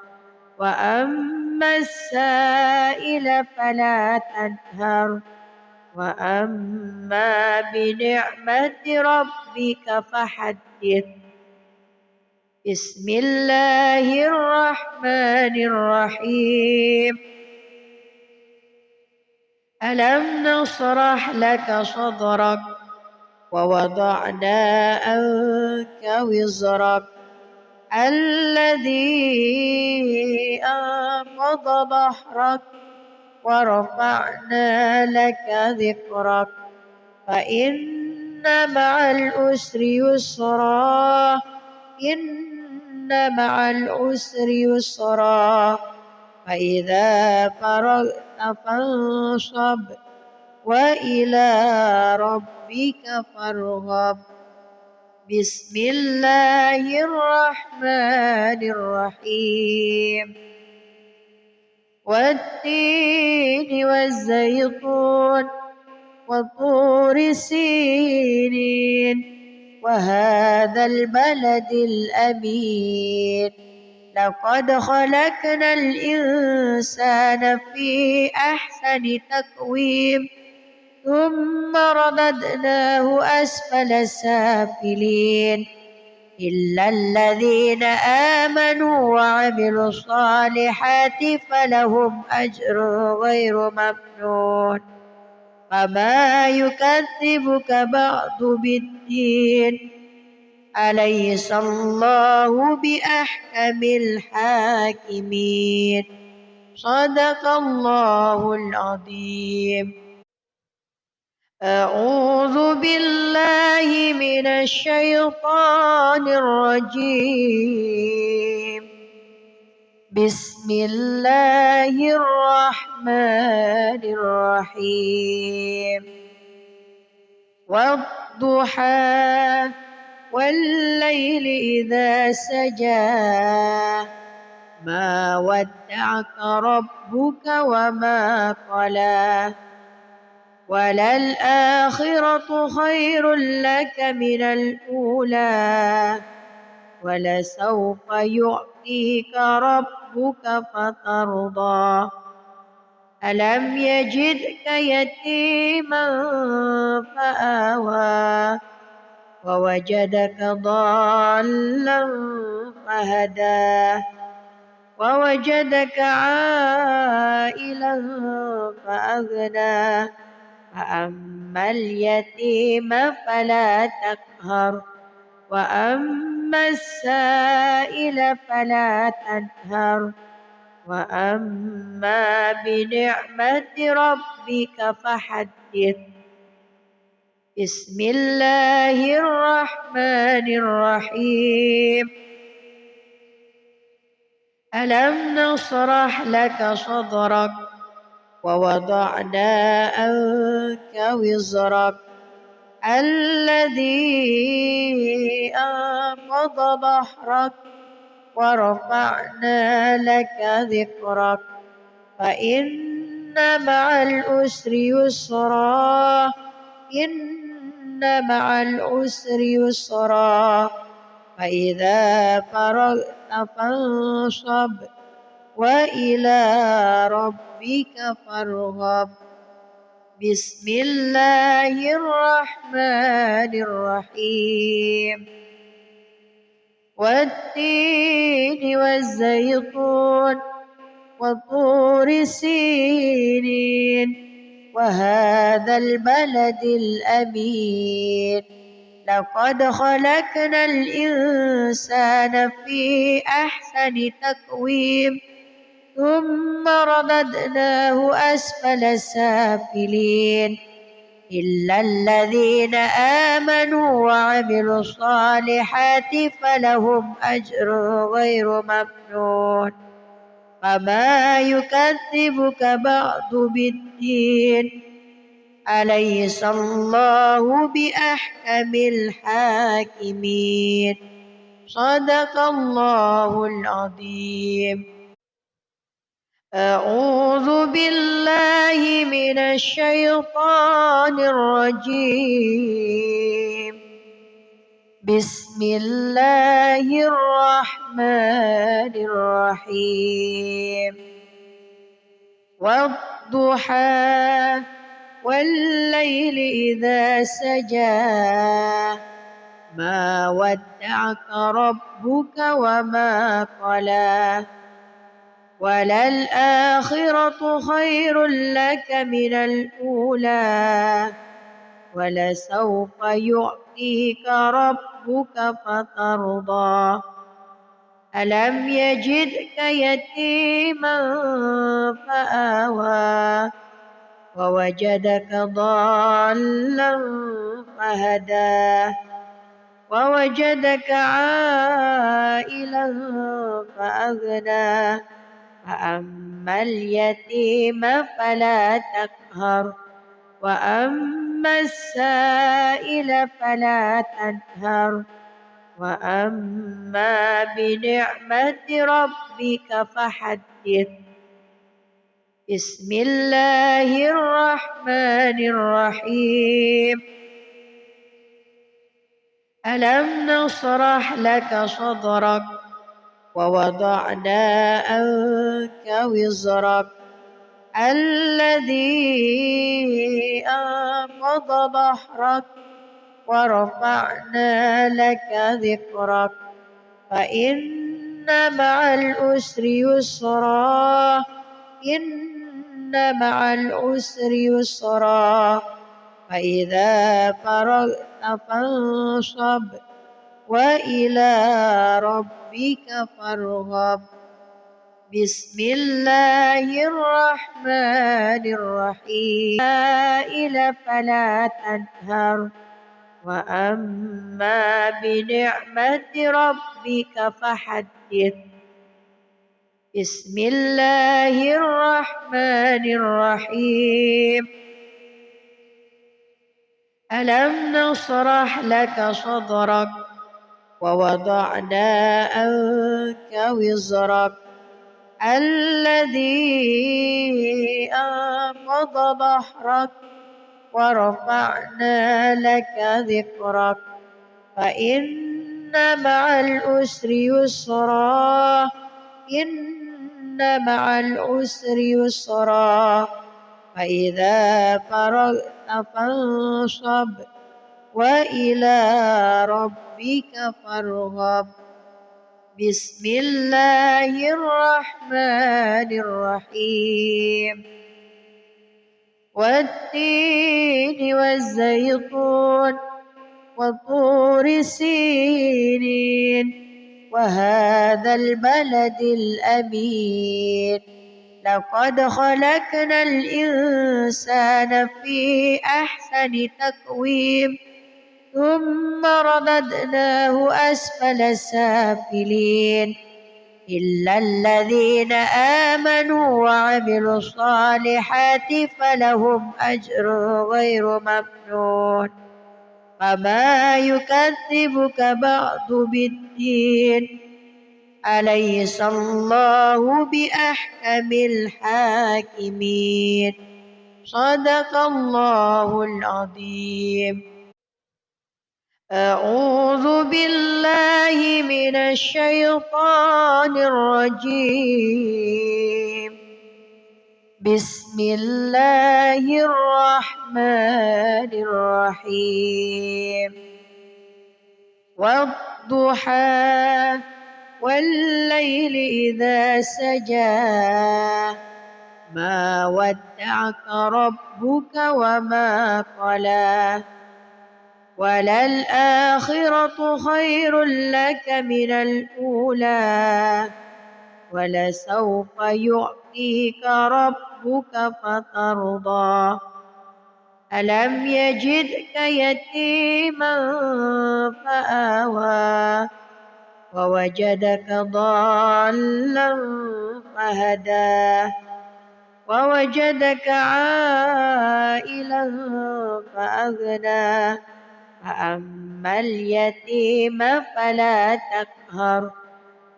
وأما السائل فلا تنهر وأما بنعمة ربك فحدث بسم الله الرحمن الرحيم ألم نشرح لك صدرك ووضعنا عنك وزرك الذي أنقض ظهرك ورفعنا لك ذكرك فإن مع العسر يسرا إن مع العسر يسرا فإذا فرغت فانصب وإلى ربك فارغب بسم الله الرحمن الرحيم والتين والزيتون وطور سينين وهذا البلد الأمين لقد خلقنا الإنسان في أحسن تقويم ثم رددناه أسفل سافلين إلا الذين آمنوا وعملوا الصالحات فلهم أجر غير ممنون فما يكذبك بعد بالدين أليس الله بأحكم الحاكمين صدق الله العظيم. أعوذ بالله من الشيطان الرجيم بسم الله الرحمن الرحيم والضحى والليل إذا سجى ما ودعك ربك وما قلى وللآخرة خير لك من الأولى ولسوف يعطيك ربك فترضى ألم يجدك يتيما فآوى ووجدك ضالا فهدى ووجدك عائلا فأغنى فأما اليتيم فلا تقهر وأما السائل فلا تنهر وأما بنعمة ربك فحدث بسم الله الرحمن الرحيم ألم نشرح لك صدرك ووضعنا عنك وزرك الذي أنقض ظهرك ورفعنا لك ذكرك فإن مع العسر يسرا إن مع العسر يسرا فإذا فرغت فانصب وإلى ربك فارغب بسم الله الرحمن الرحيم والتين والزيتون وطور سينين وهذا البلد الأمين لقد خلقنا الإنسان في أحسن تقويم ثم رددناه أسفل سافلين إلا الذين آمنوا وعملوا الصالحات فلهم أجر غير ممنون فما يكذبك بعد بالدين أليس الله بأحكم الحاكمين صدق الله العظيم أعوذ بالله من الشيطان الرجيم بسم الله الرحمن الرحيم والضحى والليل إذا سجى ما ودعك ربك وما قلى وللآخرة خير لك من الأولى ولسوف يعطيك ربك فترضى ألم يجدك يتيما فآوى ووجدك ضالا فهدى ووجدك عائلا فأغنى فأما اليتيم فلا تقهر وأما السائل فلا تنهر وأما بنعمة ربك فحدث بسم الله الرحمن الرحيم ألم نشرح لك صدرك ووضعنا عنك وزرك الذي أنقض ظهرك ورفعنا لك ذكرك فإن مع العسر يسرا إن مع العسر يسرا فإذا فرغت فانصب وإلى ربك فارغب بسم الله الرحمن الرحيم السائل فلا تنهر وأما بنعمة ربك فحدث بسم الله الرحمن الرحيم ألم نشرح لك صدرك ووضعنا عنك وزرك الذي أنقض ظهرك ورفعنا لك ذكرك فإن مع العسر يسرا إن مع العسر يسرا فإذا فرغت فانصب وإلى ربك فارغب بسم الله الرحمن الرحيم والتين والزيتون وطور سينين وهذا البلد الأمين لقد خلقنا الإنسان في أحسن تقويم ثم رددناه أسفل سافلين إلا الذين آمنوا وعملوا الصالحات فلهم أجر غير ممنون فما يكذبك بعد بالدين أليس الله بأحكم الحاكمين صدق الله العظيم. أعوذ بالله من الشيطان الرجيم بسم الله الرحمن الرحيم والضحى والليل إذا سجى ما ودعك ربك وما قلى وللآخرة خير لك من الأولى ولسوف يعطيك ربك فترضى ألم يجدك يتيما فآوى ووجدك ضالا فهدى ووجدك عائلا فأغنى فأما اليتيم فلا تقهر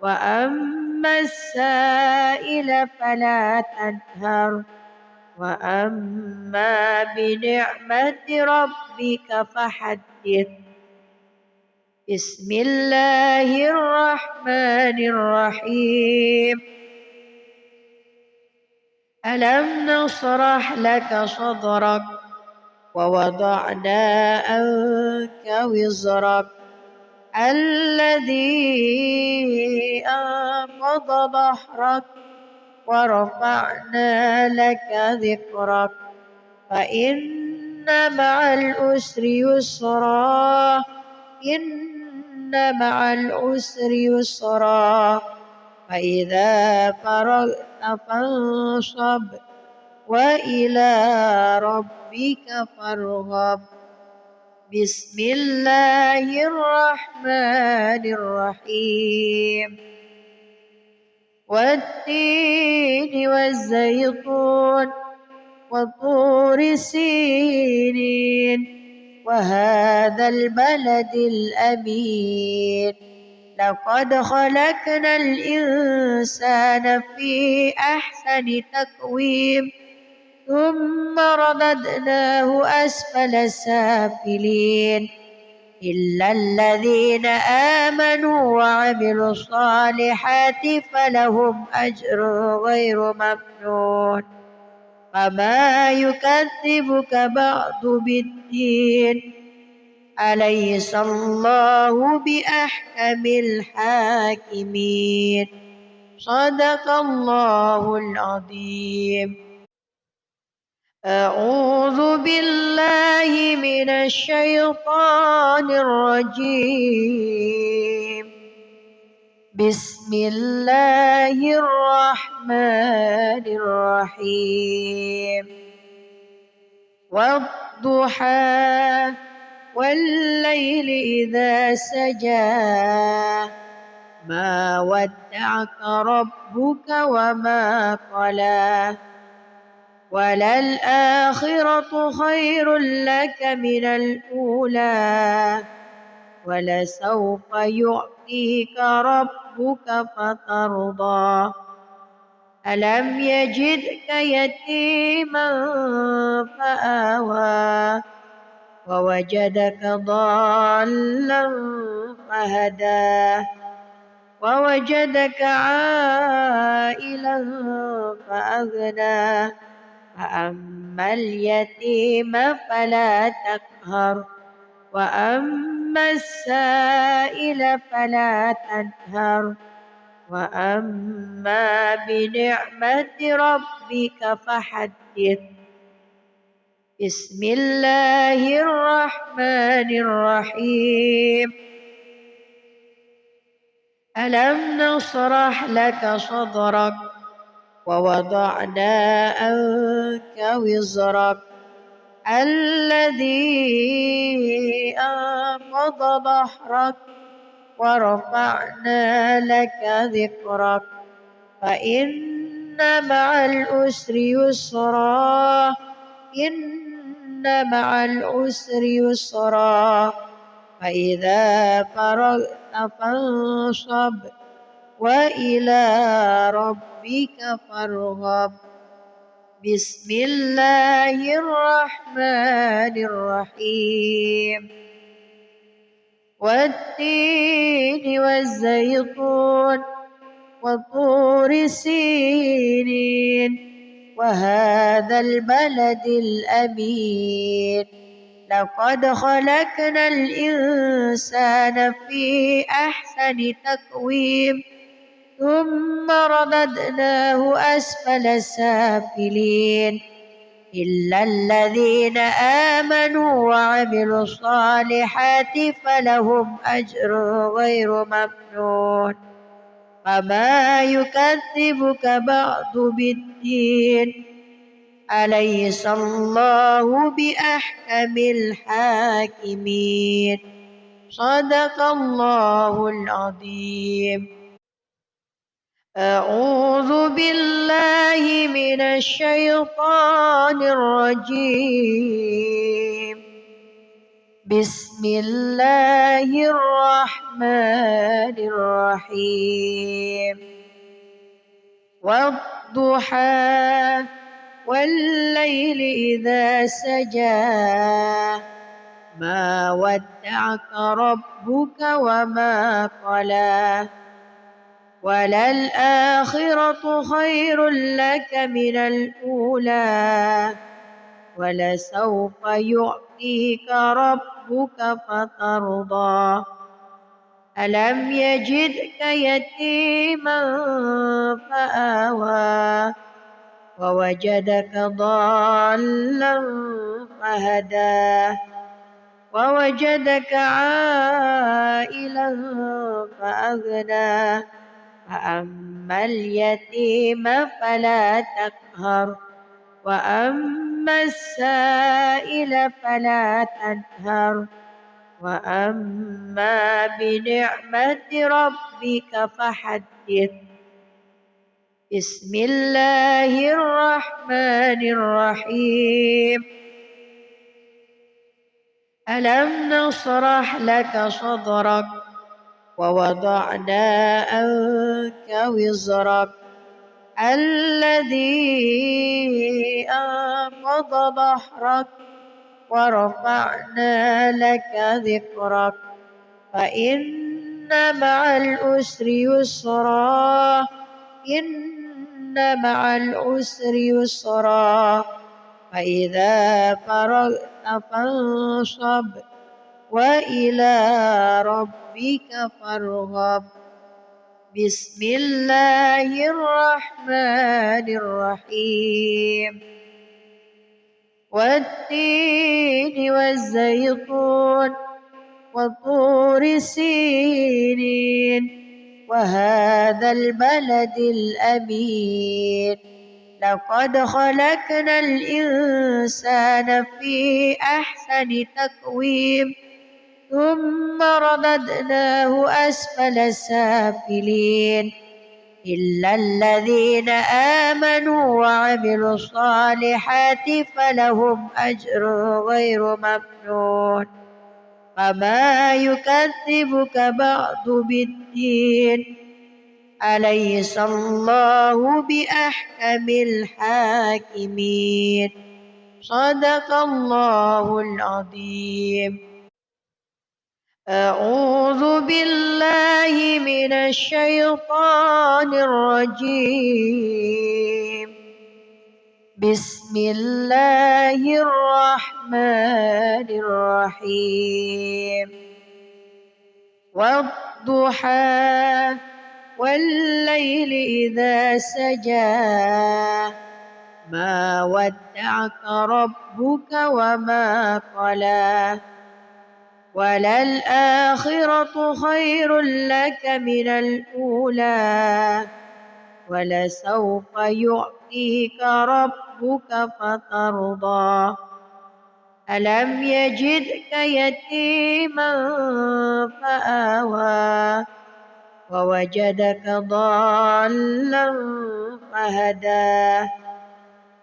وأما السائل فلا تنهر وأما بنعمة ربك فحدث بسم الله الرحمن الرحيم ألم نشرح لك صدرك ووضعنا عنك وزرك الذي أنقض ظهرك ورفعنا لك ذكرك فإن مع العسر يسرا إن مع العسر يسرا فإذا فرغت فانصب وإلى ربك فارغب بسم الله الرحمن الرحيم والتين والزيتون وطور سينين وهذا البلد الأمين لقد خلقنا الإنسان في أحسن تقويم ثم رددناه أسفل سافلين إلا الذين آمنوا وعملوا الصالحات فلهم أجر غير ممنون فما يكذبك بعد بالدين أليس الله بأحكم الحاكمين صدق الله العظيم. أعوذ بالله من الشيطان الرجيم بسم الله الرحمن الرحيم والضحى والليل إذا سجى ما ودعك ربك وما قلى وللآخرة خير لك من الأولى ولسوف يعطيك ربك فترضى ألم يجدك يتيما فآوى ووجدك ضالا فهدى ووجدك عائلا فأغنى فأما اليتيم فلا تقهر وأما السائل فلا تنهر وأما بنعمة ربك فحدث. بسم الله الرحمن الرحيم. ألم نشرح لك صدرك ووضعنا عنك وزرك الذي أنقض ظهرك ورفعنا لك ذكرك فإن مع العسر يسرا إن مع العسر يسرا فإذا فرغت فانصب وإلى ربك فارغب. بسم الله الرحمن الرحيم. والتين والزيتون وطور سينين وهذا البلد الأمين لقد خلقنا الإنسان في أحسن تقويم ثم رددناه أسفل سافلين إلا الذين آمنوا وعملوا الصالحات فلهم أجر غير ممنون فما يكذبك بعد بالدين أليس الله بأحكم الحاكمين. صدق الله العظيم. أعوذ بالله من الشيطان الرجيم. بسم الله الرحمن الرحيم. والضحى والليل إذا سجى ما ودعك ربك وما قلى وللآخرة خير لك من الأولى ولسوف يعطيك ربك فترضى ألم يجدك يتيما فآوى ووجدك ضالا فهدى ووجدك عائلا فأغنى فأما اليتيم فلا تقهر وأما السائل فلا تنهر وأما بنعمة ربك فحدث. بسم الله الرحمن الرحيم. ألم نشرح لك صدرك ووضعنا عنك وزرك الذي أنقض ظهرك ورفعنا لك ذكرك فإن مع العسر يسرا إن مع العسر يسرا فإذا فرغت فانصب وإلى ربك فارغب. بسم الله الرحمن الرحيم. والتين والزيتون وطور سينين وهذا البلد الأمين لقد خلقنا الإنسان في أحسن تقويم ثم رددناه أسفل سافلين إلا الذين آمنوا وعملوا الصالحات فلهم أجر غير ممنون فما يكذبك بعد بالدين أليس الله بأحكم الحاكمين. صدق الله العظيم. أعوذ بالله من الشيطان الرجيم. بسم الله الرحمن الرحيم. والضحى والليل إذا سجى ما ودعك ربك وما قلى وللآخرة خير لك من الأولى ولسوف يعطيك ربك فترضى ألم يجدك يتيما فآوى ووجدك ضالا فهدى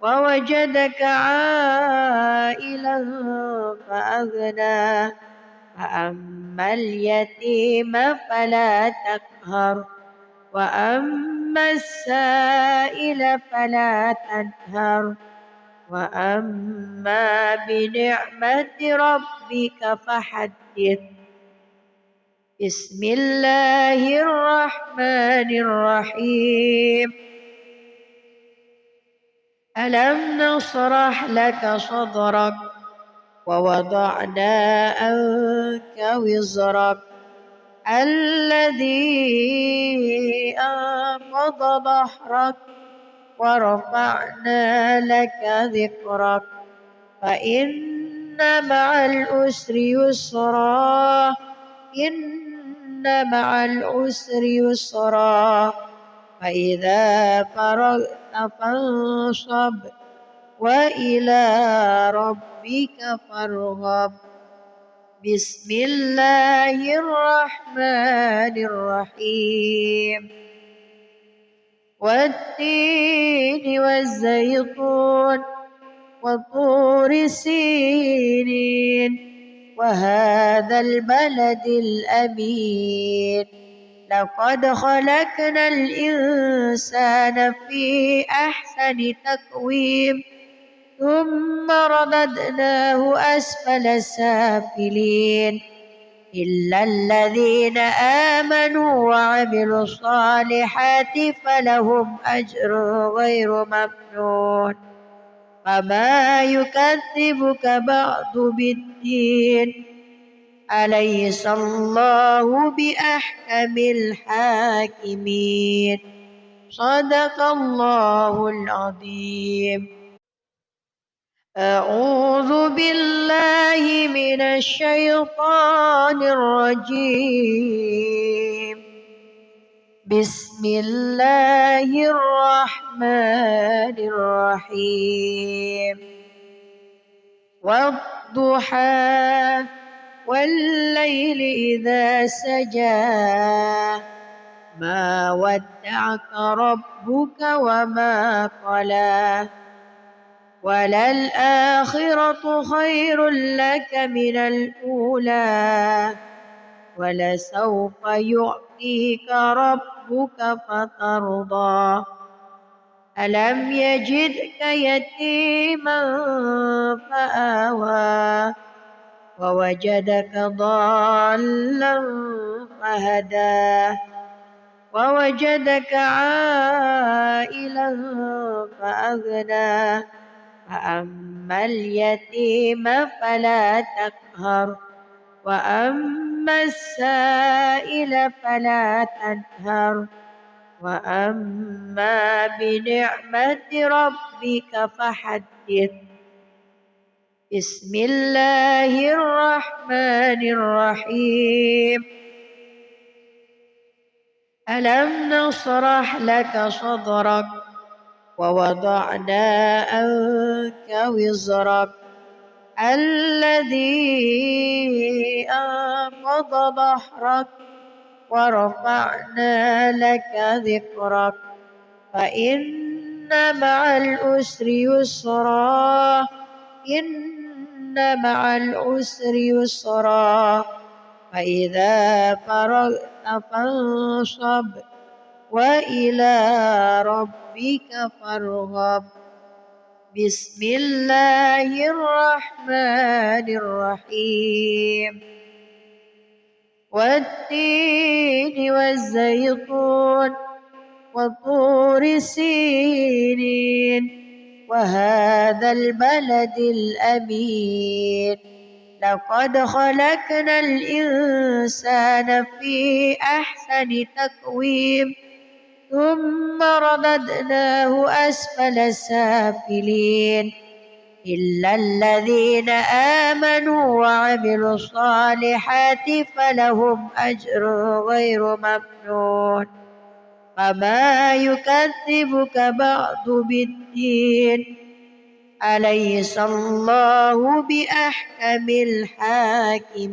ووجدك عائلا فأغنى فأما اليتيم فلا تقهر وأما السائل فلا تنهر وأما بنعمة ربك فحدث. بسم الله الرحمن الرحيم. ألم نشرح لك صدرك ووضعنا عنك وزرك الذي أنقض ظهرك ورفعنا لك ذكرك فإن مع العسر يسرا إن مع العسر يسرا فإذا فرغت فانصب وإلى ربك فارغب. بسم الله الرحمن الرحيم. والتين والزيتون وطور سينين وهذا البلد الأمين لقد خلقنا الإنسان في أحسن تقويم ثم رددناه أسفل سافلين إلا الذين آمنوا وعملوا الصالحات فلهم أجر غير ممنون فما يكذبك بعد بالدين أليس الله بأحكم الحاكمين. صدق الله العظيم. أعوذ بالله من الشيطان الرجيم. بسم الله الرحمن الرحيم. والضحى والليل إذا سجى ما ودعك ربك وما قلى وللآخرة خير لك من الأولى ولسوف يعطيك ربك فترضى ألم يجدك يتيما فآوى ووجدك ضالا فهدى ووجدك عائلا فأغنى فأما اليتيم فلا تقهر وأما السائل فلا تنهر وأما بنعمة ربك فحدث. بسم الله الرحمن الرحيم. ألم نشرح لك صدرك ووضعنا عنك وزرك الذي أنقض ظهرك ورفعنا لك ذكرك فإن مع العسر يسرا إن مع العسر يسرا فإذا فرغت فانصب وإلى ربك فارغب. بسم الله الرحمن الرحيم والتين والزيتون وطور سينين وهذا البلد الأمين لقد خلقنا الإنسان في أحسن تقويم ثم رددناه أسفل سافلين إلا الذين آمنوا وعملوا الصالحات فلهم أجر غير ممنون فما يكذبك بعد بالدين أليس الله بأحكم الحاكمين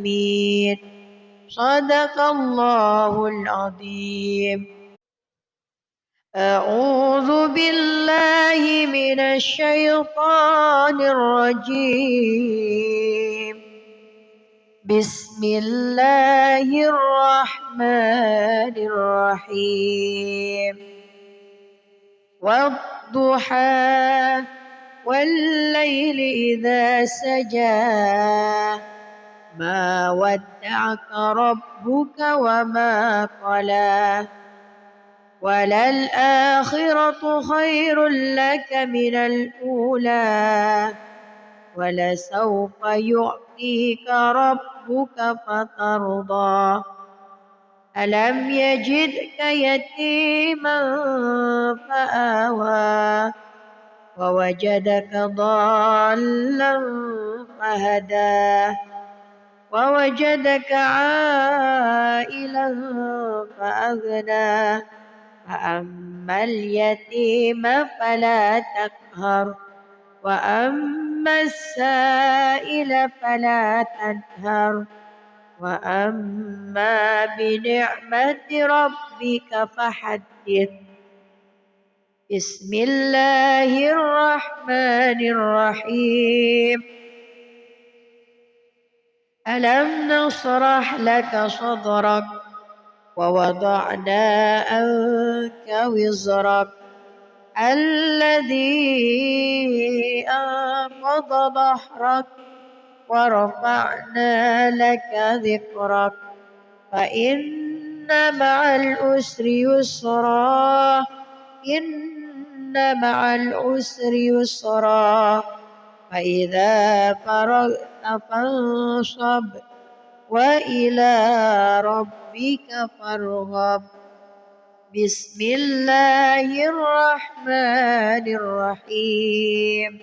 صدق الله العظيم. أعوذ بالله من الشيطان الرجيم بسم الله الرحمن الرحيم والضحى والليل إذا سجى ما ودعك ربك وما قلى وللآخرة خير لك من الأولى ولسوف يعطيك ربك فترضى ألم يجدك يتيما فآوى ووجدك ضالا فهدى ووجدك عائلا فأغنى فأما اليتيم فلا تقهر وأما السائل فلا تنهر وأما بنعمة ربك فحدث. بسم الله الرحمن الرحيم ألم نشرح لك صدرك ووضعنا عنك وزرك الذي أنقض ظهرك ورفعنا لك ذكرك فإن مع العسر يسرا إن مع العسر يسرا فإذا فرغت فانصب وإلى ربك فارغب. بسم الله الرحمن الرحيم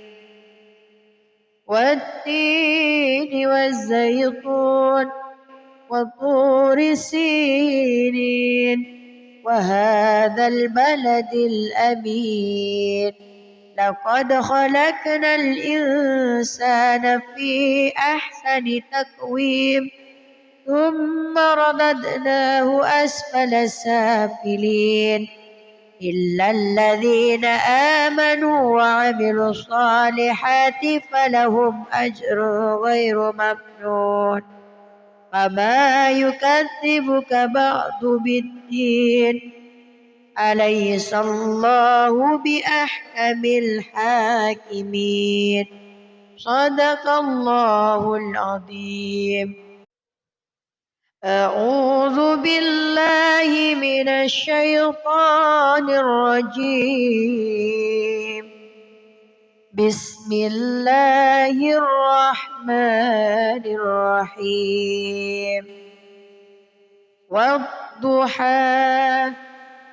والتين والزيتون وطور سينين وهذا البلد الأمين لقد خلقنا الإنسان في أحسن تقويم ثم رددناه أسفل سافلين إلا الذين آمنوا وعملوا الصالحات فلهم أجر غير ممنون فما يكذبك بعد بالدين أليس الله بأحكم الحاكمين صدق الله العظيم. أعوذ بالله من الشيطان الرجيم بسم الله الرحمن الرحيم والضحى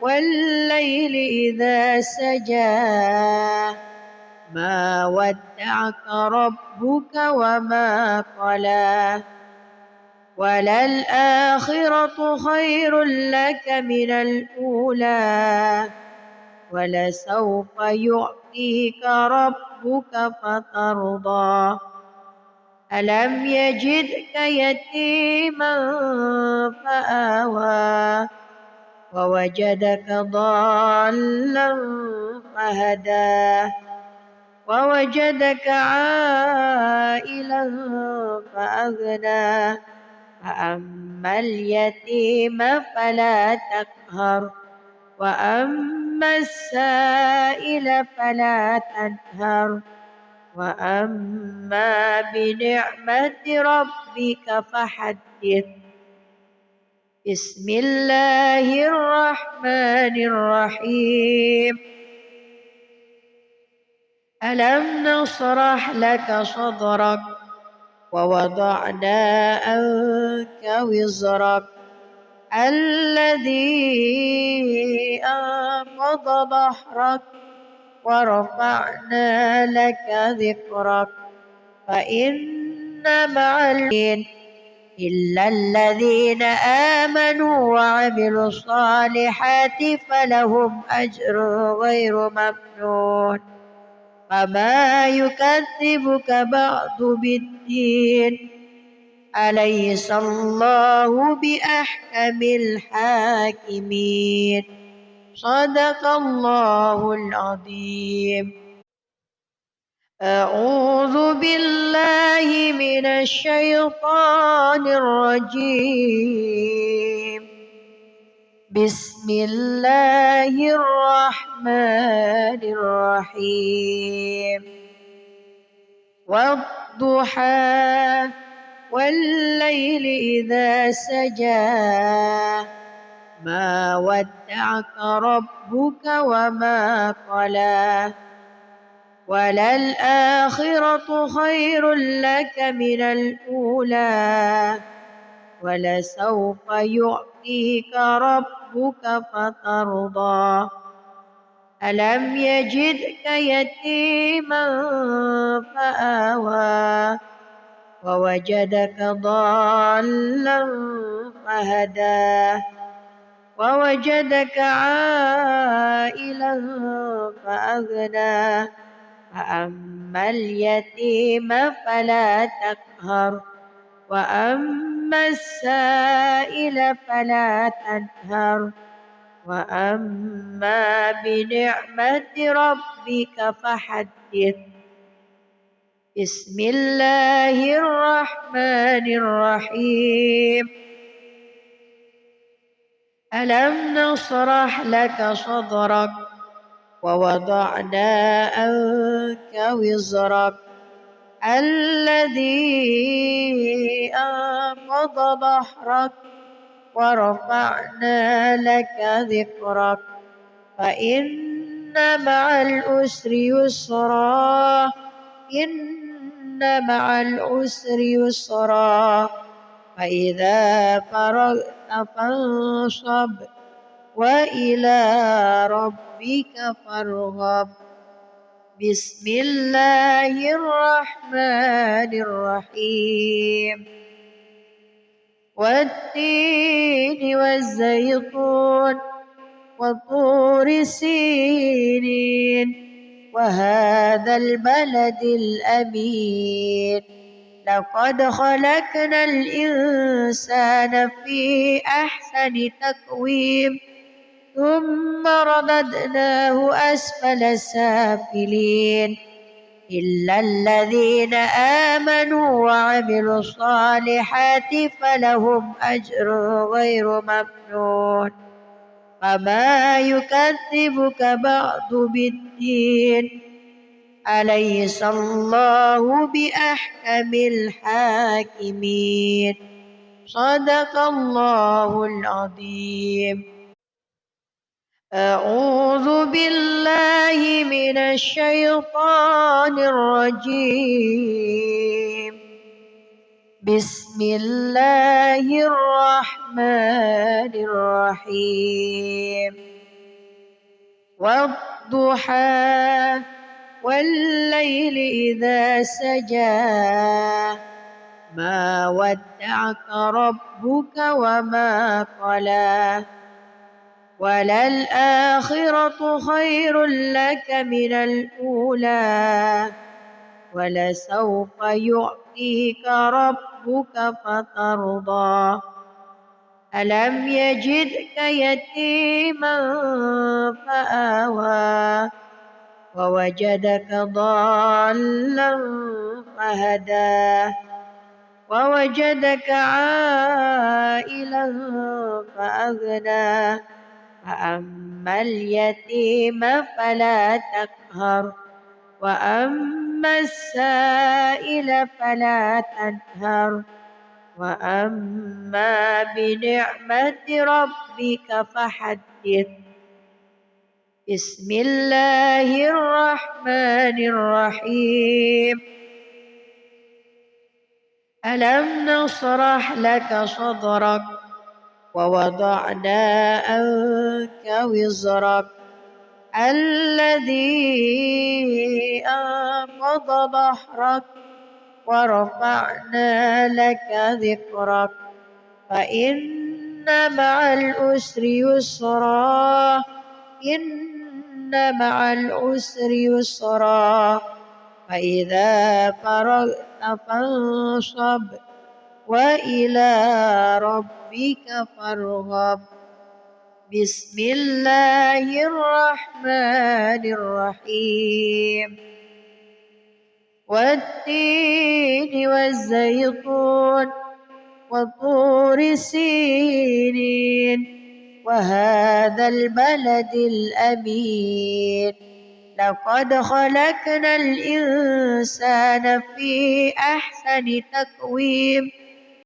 والليل إذا سجى ما ودعك ربك وما قلى وللآخرة خير لك من الأولى ولسوف يعطيك ربك فترضى ألم يجدك يتيما فآوى ووجدك ضالا فهدى ووجدك عائلا فأغنى فأما اليتيم فلا تقهر وأما وأما السائل فلا تنهر وأما بنعمة ربك فحدث. بسم الله الرحمن الرحيم. ألم نشرح لك صدرك ووضعنا عنك وزرك الذي أنقض ظهرك ورفعنا لك ذكرك فإن مع العسر إلا الذين آمنوا وعملوا الصالحات فلهم أجر غير ممنون. فما يكذبك بعد بالدين أليس الله بأحكم الحاكمين. صدق الله العظيم. أعوذ بالله من الشيطان الرجيم. بسم الله الرحمن الرحيم. والضحى والليل إذا سجى ما ودعك ربك وما قلى وللآخرة خير لك من الأولى ولسوف يعطيك ربك فترضى. ألم يجدك يتيما فآوى ووجدك ضالا فهدى ووجدك عائلا فأغنى فأما اليتيم فلا تقهر وأما السائل فلا تنهر وأما بنعمة ربك فحدث. بسم الله الرحمن الرحيم. ألم نشرح لك صدرك ووضعنا عنك وزرك الذي أنقض ظهرك ورفعنا لك ذكرك فإن مع العسر يسرا إن مع العسر يسرا فإذا فرغت فانصب وإلى ربك فارغب. بسم الله الرحمن الرحيم. والتين والزيتون وطور سينين وهذا البلد الأمين لقد خلقنا الإنسان في أحسن تقويم ثم رددناه أسفل سافلين إلا الذين آمنوا وعملوا الصالحات فلهم أجر غير ممنون. فما يكذبك بعد بالدين أليس الله بأحكم الحاكمين. صدق الله العظيم. أعوذ بالله من الشيطان الرجيم. بسم الله الرحمن الرحيم. والضحى والليل إذا سجى ما ودعك ربك وما قلى وللآخرة خير لك من الأولى ولسوف يعطيك ربك فترضى. ألم يجدك يتيما فآوى ووجدك ضالا فهدى ووجدك عائلا فأغنى فأما اليتيم فلا تقهر وأما السائل فلا تنهر وأما بنعمة ربك فحدث. بسم الله الرحمن الرحيم. ألم نشرح لك صدرك ووضعنا عنك وزرك الذي أنقض ظهرك ورفعنا لك ذكرك فإن مع العسر يسرا إن مع العسر يسرا فإذا فرغت فانصب وإلى ربك فارغب. بسم الله الرحمن الرحيم. والتين والزيتون وطور سينين وهذا البلد الأمين لقد خلقنا الإنسان في أحسن تقويم